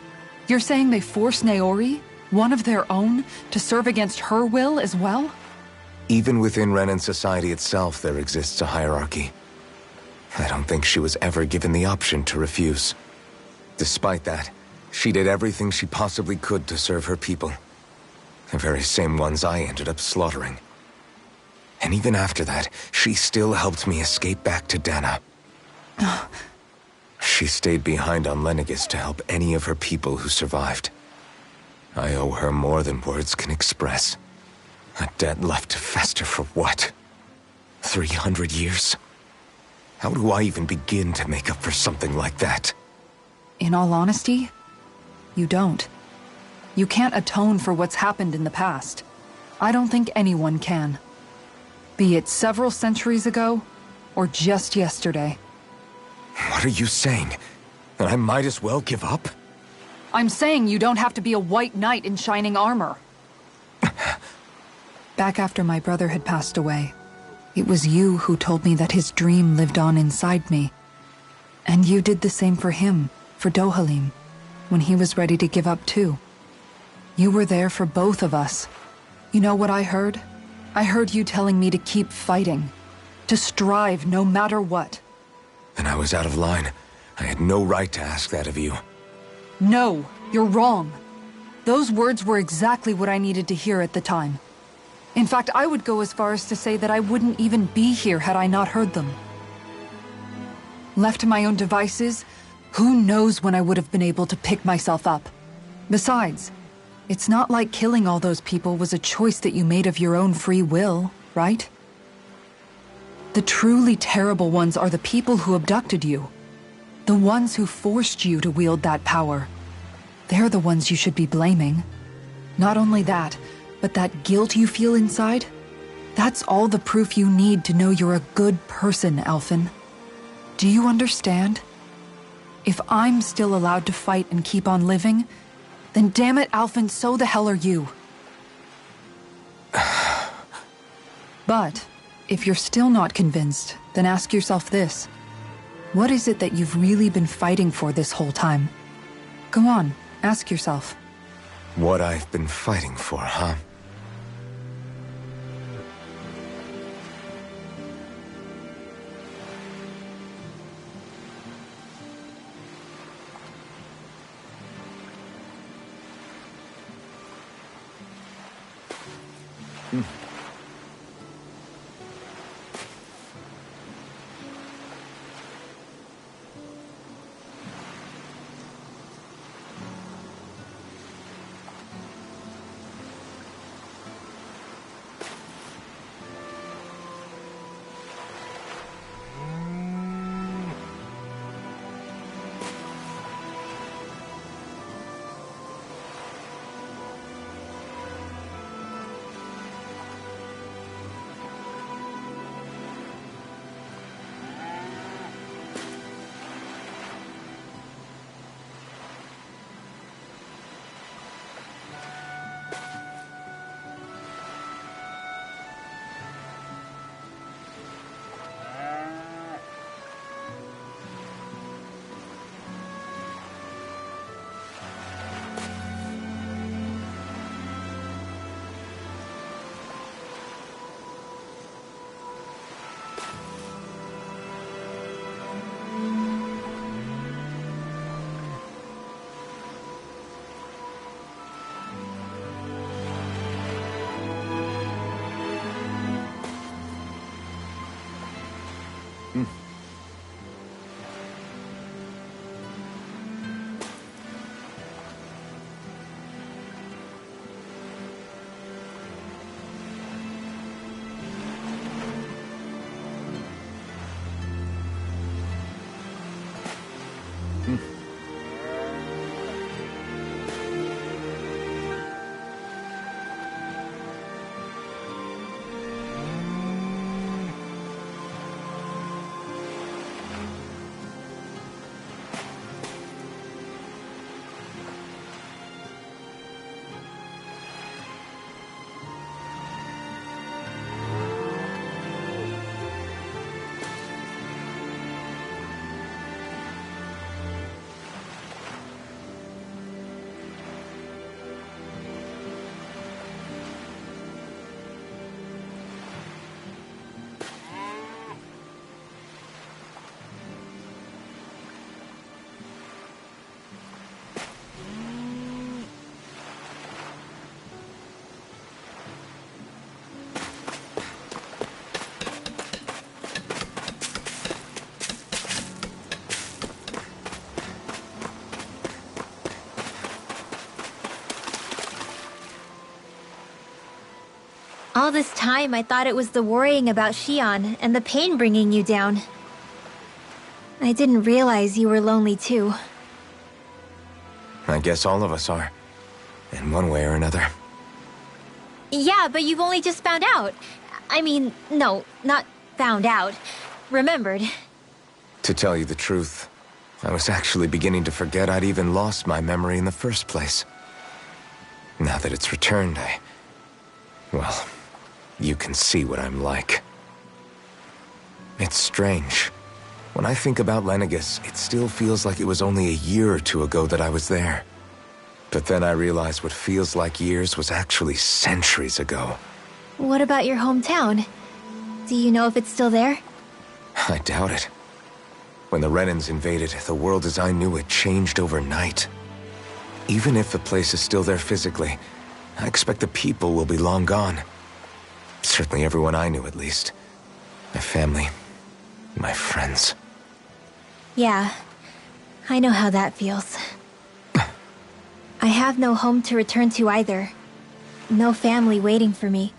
You're saying they forced Naori, one of their own, to serve against her will as well? Even within Renin society itself, there exists a hierarchy. I don't think she was ever given the option to refuse. Despite that, she did everything she possibly could to serve her people. The very same ones I ended up slaughtering. And even after that, she still helped me escape back to Dana. She stayed behind on Lenegis to help any of her people who survived. I owe her more than words can express. A debt left to fester for what? 300 years? How do I even begin to make up for something like that? In all honesty, you don't. You can't atone for what's happened in the past. I don't think anyone can. Be it several centuries ago, or just yesterday. What are you saying? That I might as well give up? I'm saying you don't have to be a white knight in shining armor. Back after my brother had passed away, it was you who told me that his dream lived on inside me. And you did the same for him, for Dohalim, when he was ready to give up too. You were there for both of us. You know what I heard? I heard you telling me to keep fighting, to strive no matter what. And I was out of line. I had no right to ask that of you. No, you're wrong. Those words were exactly what I needed to hear at the time. In fact, I would go as far as to say that I wouldn't even be here had I not heard them. Left to my own devices, who knows when I would have been able to pick myself up. Besides, it's not like killing all those people was a choice that you made of your own free will, right? The truly terrible ones are the people who abducted you. The ones who forced you to wield that power. They're the ones you should be blaming. Not only that, but that guilt you feel inside, that's all the proof you need to know you're a good person, Alphen. Do you understand? If I'm still allowed to fight and keep on living, then damn it, Alphen, so the hell are you. But, if you're still not convinced, then ask yourself this. What is it that you've really been fighting for this whole time? Go on, ask yourself. What I've been fighting for, huh? All this time, I thought it was the worrying about Xion and the pain bringing you down. I didn't realize you were lonely too. I guess all of us are. In one way or another. Yeah, but you've only just found out. I mean, no, not found out. Remembered. To tell you the truth, I was actually beginning to forget I'd even lost my memory in the first place. Now that it's returned, well, you can see what I'm like. It's strange. When I think about Lenegis, it still feels like it was only a year or two ago that I was there. But then I realized what feels like years was actually centuries ago. What about your hometown? Do you know if it's still there? I doubt it. When the Renans invaded, the world as I knew it changed overnight. Even if the place is still there physically, I expect the people will be long gone. Certainly everyone I knew, at least. My family, my friends. Yeah, I know how that feels. I have no home to return to either. No family waiting for me.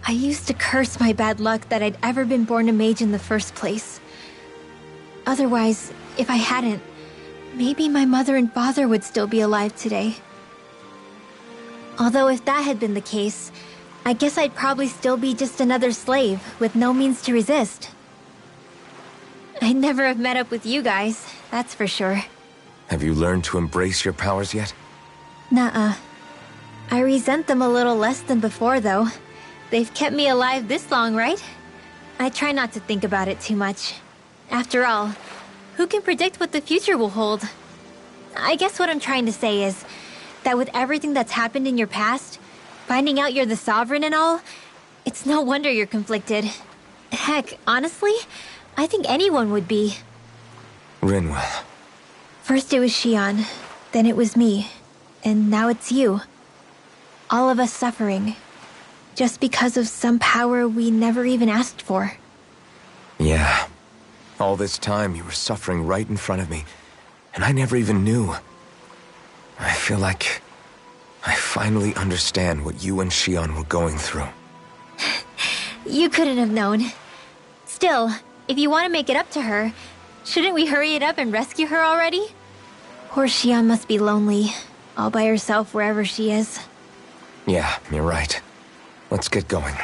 I used to curse my bad luck that I'd ever been born a mage in the first place. Otherwise, if I hadn't, maybe my mother and father would still be alive today. Although if that had been the case, I guess I'd probably still be just another slave with no means to resist. I'd never have met up with you guys, that's for sure. Have you learned to embrace your powers yet? Nuh-uh. I resent them a little less than before, though. They've kept me alive this long, right? I try not to think about it too much. After all, who can predict what the future will hold? I guess what I'm trying to say is that with everything that's happened in your past, finding out you're the Sovereign and all, it's no wonder you're conflicted. Heck, honestly, I think anyone would be. Rinwell. First it was Shion, then it was me, and now it's you. All of us suffering, just because of some power we never even asked for. Yeah. All this time you were suffering right in front of me, and I never even knew. I feel like I finally understand what you and Shion were going through. You couldn't have known. Still, if you want to make it up to her, shouldn't we hurry it up and rescue her already? Poor Shion must be lonely, all by herself wherever she is. Yeah, you're right. Let's get going.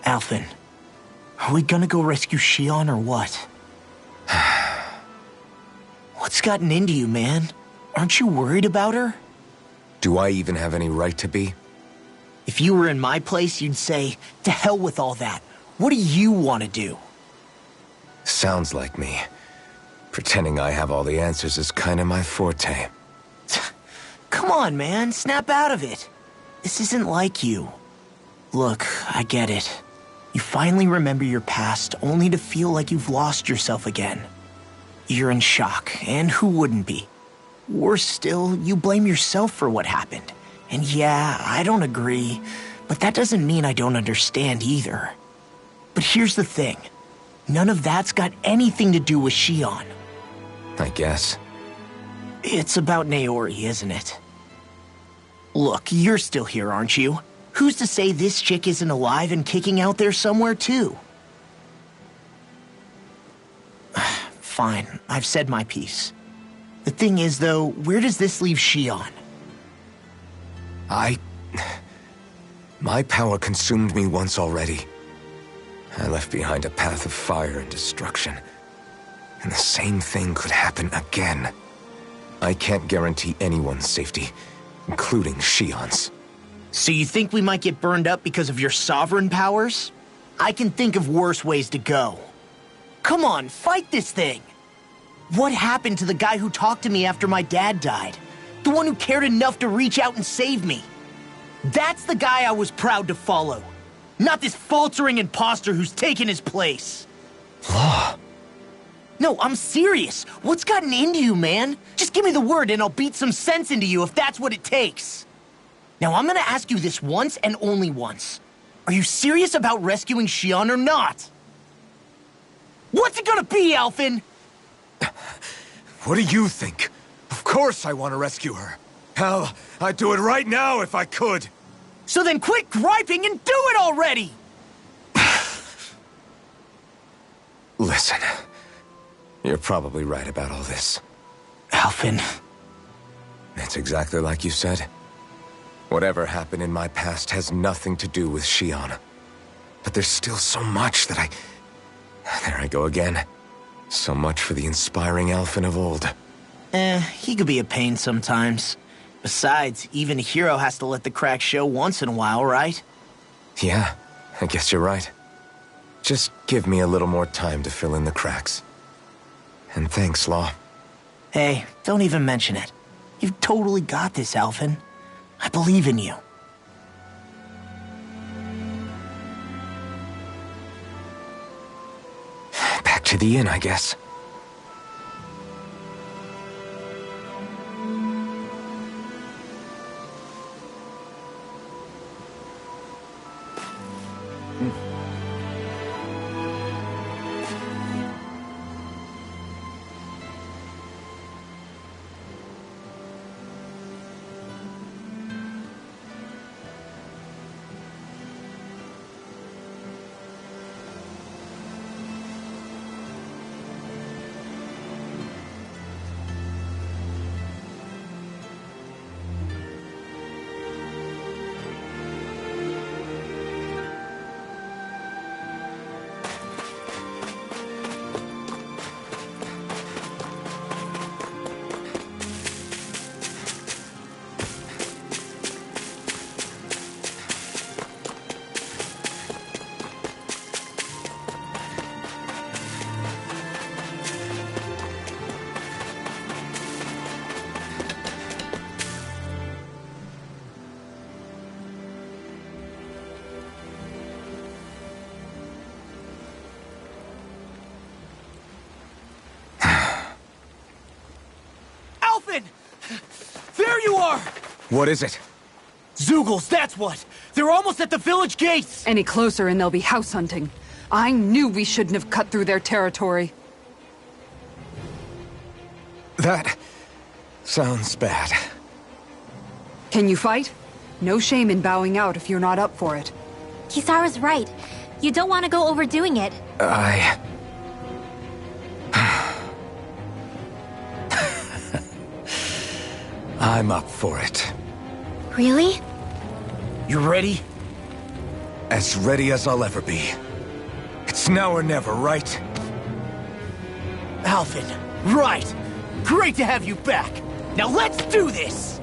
Alphen, are we gonna go rescue Shion or what? What's gotten into you, man? Aren't you worried about her? Do I even have any right to be? If you were in my place, you'd say, to hell with all that. What do you want to do? Sounds like me. Pretending I have all the answers is kinda my forte. Come on, man, snap out of it. This isn't like you. Look, I get it. You finally remember your past, only to feel like you've lost yourself again. You're in shock, and who wouldn't be? Worse still, you blame yourself for what happened. And yeah, I don't agree, but that doesn't mean I don't understand either. But here's the thing. None of that's got anything to do with Shion. I guess. It's about Naori, isn't it? Look, you're still here, aren't you? Who's to say this chick isn't alive and kicking out there somewhere, too? Fine, I've said my piece. The thing is, though, where does this leave Shion? My power consumed me once already. I left behind a path of fire and destruction. And the same thing could happen again. I can't guarantee anyone's safety, including Shion's. So you think we might get burned up because of your sovereign powers? I can think of worse ways to go. Come on, fight this thing! What happened to the guy who talked to me after my dad died? The one who cared enough to reach out and save me? That's the guy I was proud to follow. Not this faltering imposter who's taken his place. Law. No, I'm serious. What's gotten into you, man? Just give me the word and I'll beat some sense into you if that's what it takes. Now, I'm gonna ask you this once and only once. Are you serious about rescuing Shion or not? What's it gonna be, Alphen? What do you think? Of course I want to rescue her. Hell, I'd do it right now if I could. So then quit griping and do it already! Listen, you're probably right about all this. Alphen. It's exactly like you said. Whatever happened in my past has nothing to do with Shion. But there's still so much that There I go again. So much for the inspiring Alphen of old. He could be a pain sometimes. Besides, even a hero has to let the cracks show once in a while, right? Yeah, I guess you're right. Just give me a little more time to fill in the cracks. And thanks, Law. Hey, don't even mention it. You've totally got this, Alphen. I believe in you. Back to the inn, I guess. There you are! What is it? Zeugles, that's what! They're almost at the village gates! Any closer and they'll be house hunting. I knew we shouldn't have cut through their territory. That sounds bad. Can you fight? No shame in bowing out if you're not up for it. Kisara's right. You don't want to go overdoing it. I'm up for it. Really? You ready? As ready as I'll ever be. It's now or never, right? Alphen, right! Great to have you back! Now let's do this!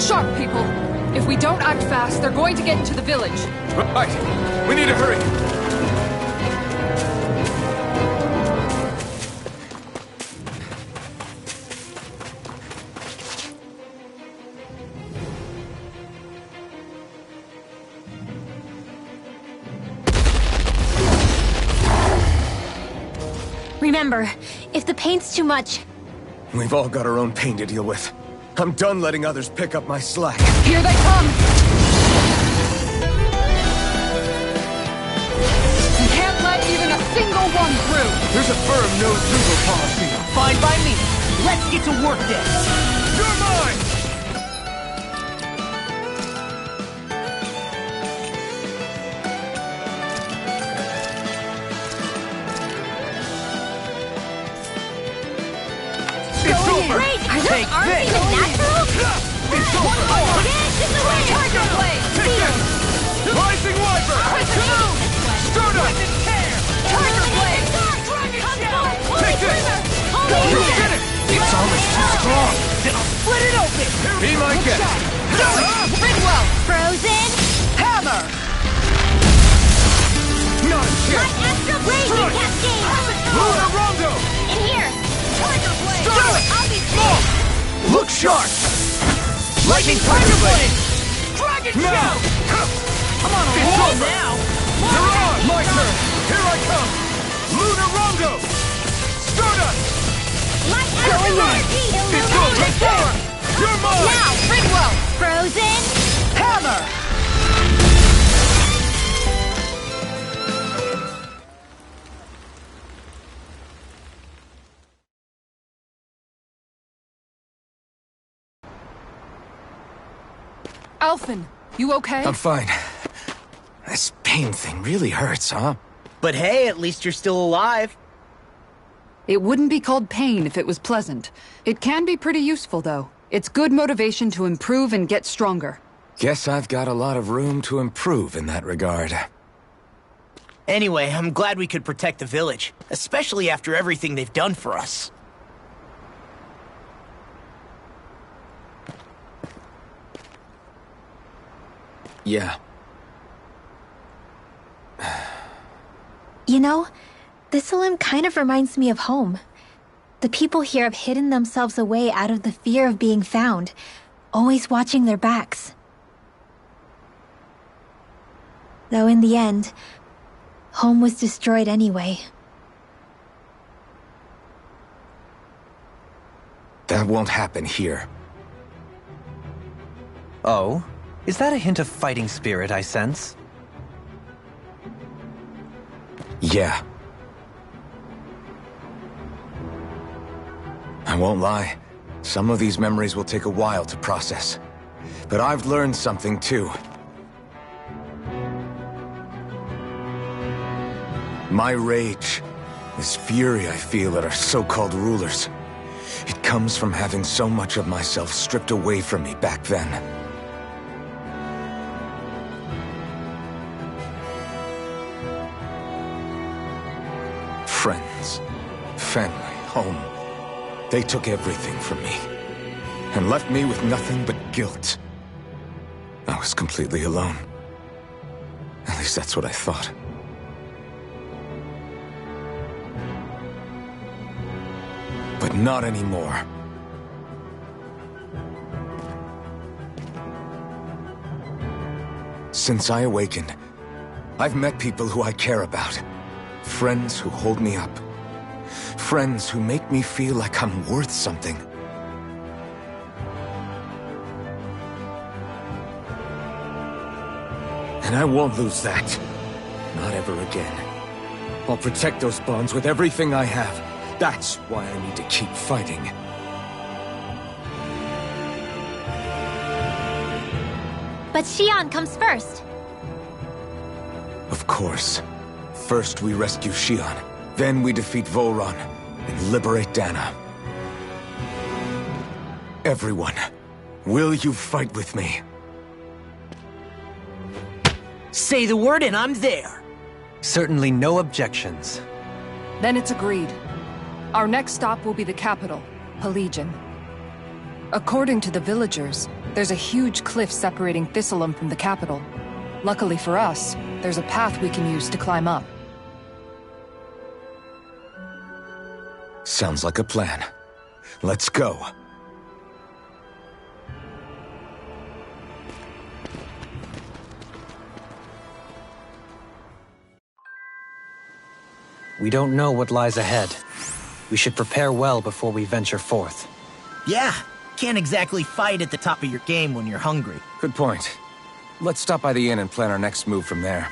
sharp, people! If we don't act fast, they're going to get into the village. Right! We need to hurry! Remember, if the pain's too much... We've all got our own pain to deal with. I'm done letting others pick up my slack. Here they come! You can't let even a single one through! There's a firm no-through policy. Fine by me. Let's get to work then. You're mine! It's over! Wait, are those Take arms this. even natural? It's over! Dance in the wind! Tiger Blade! Take this! Rising Wyvern! Stardust! Tiger Blade! Take this! You did it! It's almost too strong! Then I'll split it open. Be my guest! Ridwell! Frozen! Hammer! Not a My chance! astral blazing Strike! cascade! Luna Rondo! In here! Tiger Blade! I'll be Look sharp! Lightning Tiger Blade. Dragon now! Come on, it's over! Now. You're on! My turn! Here I come! Luna Rondo! Stardust! My astral energy It's good! illuminates Take form! You're mine! Now, Ridwell! Frozen! Hammer! Alphen, you okay? I'm fine. This pain thing really hurts, huh? But hey, at least you're still alive. It wouldn't be called pain if it was pleasant. It can be pretty useful, though. It's good motivation to improve and get stronger. Guess I've got a lot of room to improve in that regard. Anyway, I'm glad we could protect the village, especially after everything they've done for us. Yeah. You know, this Olim kind of reminds me of home. The people here have hidden themselves away out of the fear of being found, always watching their backs. Though in the end, home was destroyed anyway. That won't happen here. Oh? Is that a hint of fighting spirit I sense? Yeah. I won't lie. Some of these memories will take a while to process. But I've learned something too. My rage, this fury I feel at our so-called rulers, it comes from having so much of myself stripped away from me back then. Friends, family, home. They took everything from me, and left me with nothing but guilt. I was completely alone. At least that's what I thought. But not anymore. Since I awakened, I've met people who I care about. Friends who hold me up. Friends who make me feel like I'm worth something. And I won't lose that. Not ever again. I'll protect those bonds with everything I have. That's why I need to keep fighting. But Xion comes first. Of course. First we rescue Xion, then we defeat Volron, and liberate Dana. Everyone, will you fight with me? Say the word and I'm there. Certainly no objections. Then it's agreed. Our next stop will be the capital, Pelegion. According to the villagers, there's a huge cliff separating Thistleum from the capital. Luckily for us, there's a path we can use to climb up. Sounds like a plan. Let's go. We don't know what lies ahead. We should prepare well before we venture forth. Yeah, can't exactly fight at the top of your game when you're hungry. Good point. Let's stop by the inn and plan our next move from there.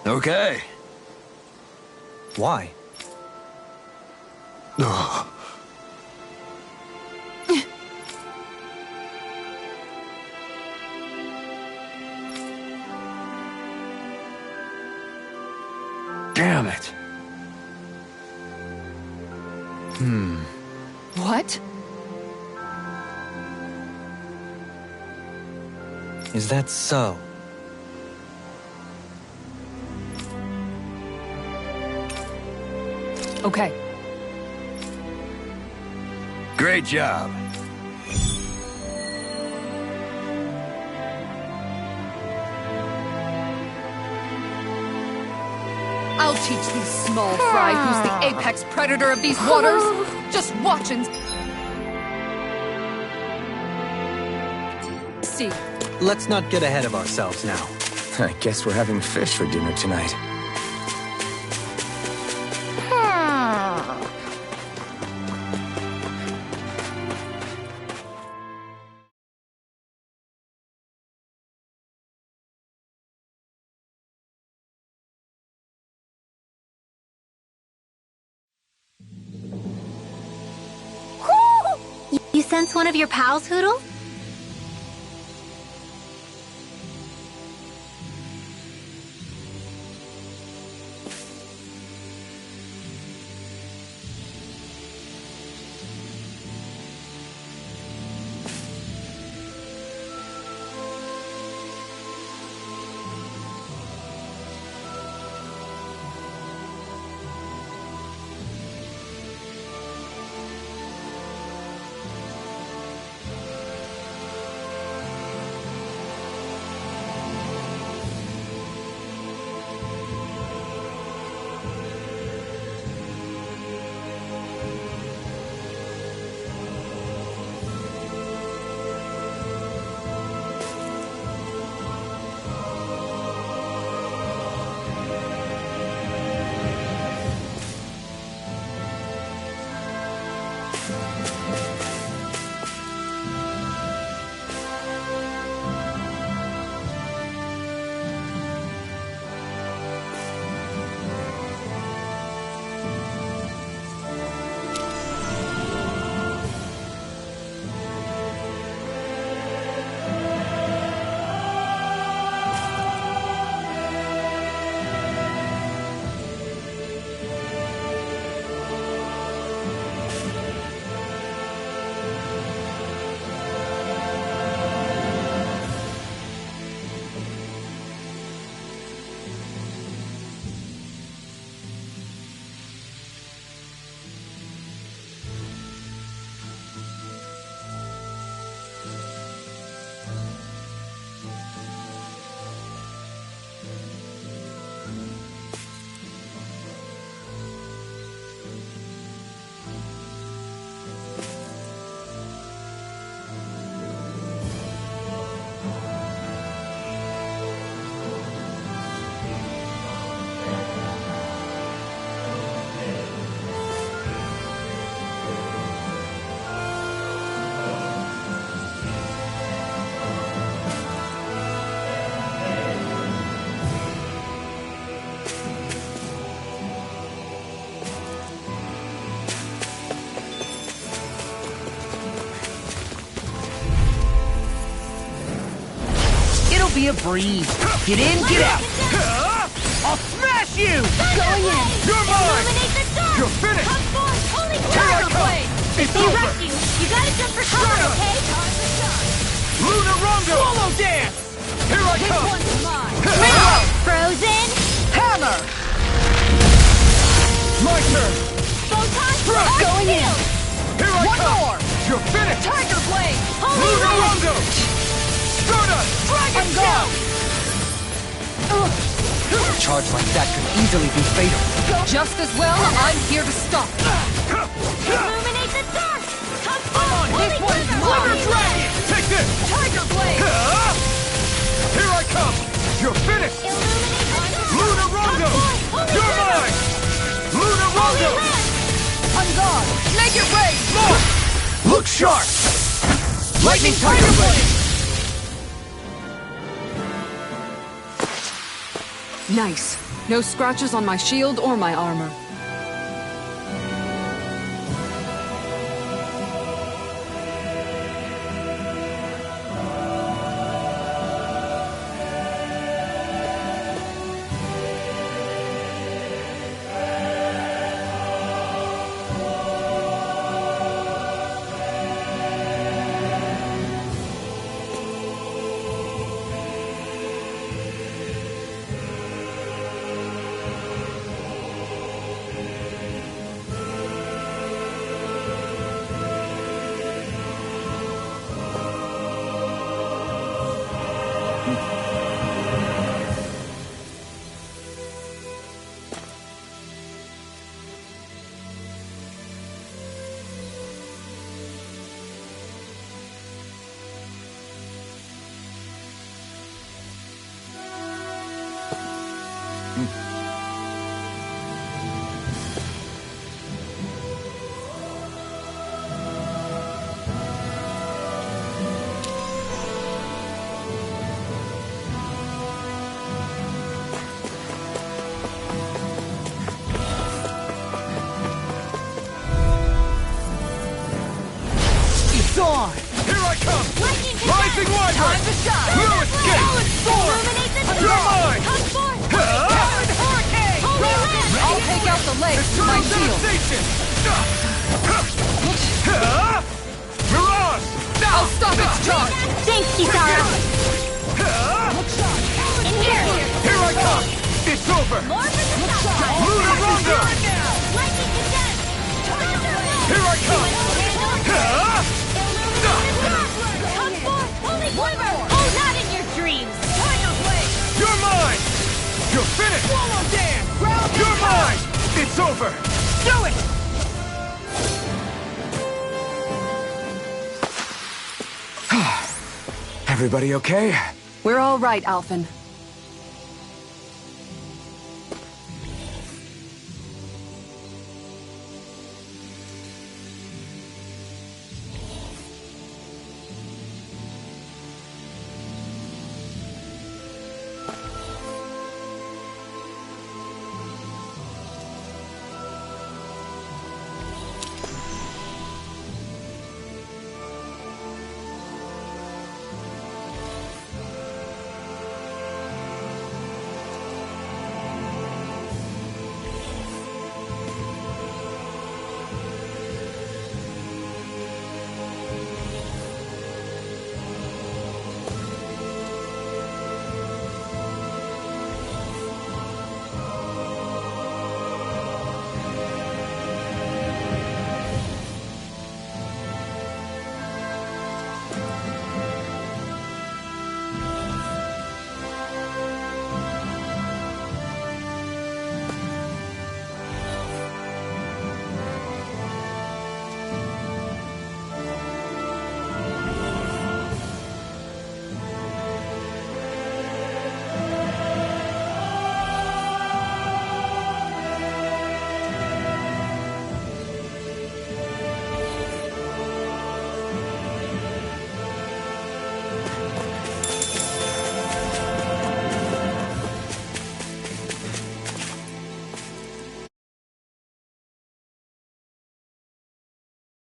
Okay. Why? Damn it. What? Is that so? Okay. Great job. I'll teach these small fry who's the apex predator of these waters. Just watch and see. Let's not get ahead of ourselves now. I guess we're having fish for dinner tonight. You sense one of your pals, Hoodle? I'll be a breeze. Get in, get out. I'll smash you! Going in! You're mine! Illuminate the dark! You're finished! Come forth! Holy Here I Tiger come! Blade! It's They over! rush you! You gotta jump for cover, Shut up! okay? Luna Rondo! Solo dance! Here I come! Frozen! Hammer! My turn! Photon! Going in! Here I One come! more! You're finished! Tiger Blade! Holy Luna Red! Rondo! Stardust! Dragon Shell! A charge like that could easily be fatal. Just as well, I'm here to stop it. Illuminate the dark! Come forth! Holy Glimmer Dragon! Take this! Tiger Blade! Here I come! You're finished! Illuminate the dark! Luna Rondo! Come forth! Holy You're Red! mine! Luna Holy Rondo! Red! On guard! Make it rain! Look sharp! Lightning Tiger Blade! Nice. No scratches on my shield or my armor. Dawn! Here I come! Lightning Rising Wyvern! Time to shine! You escape! Illuminate the You're dark! mine! Come forth! Powered Hurricane! Holy Red! I'll take out the legs with my Eternal shield. devastation! Mirage! I'll stop its charge. Thanks, Kisara! In here! Here I come! It's over! More for the top! Luna Rondo! Lightning condense! Here I come! Come forth! Holy Glimmer! Oh, not in your dreams! Tiger Blade! You're mine! You're finished! Swallow dance! Ground You're mine! It's over! Do it! Everybody okay? We're all right, Alphen.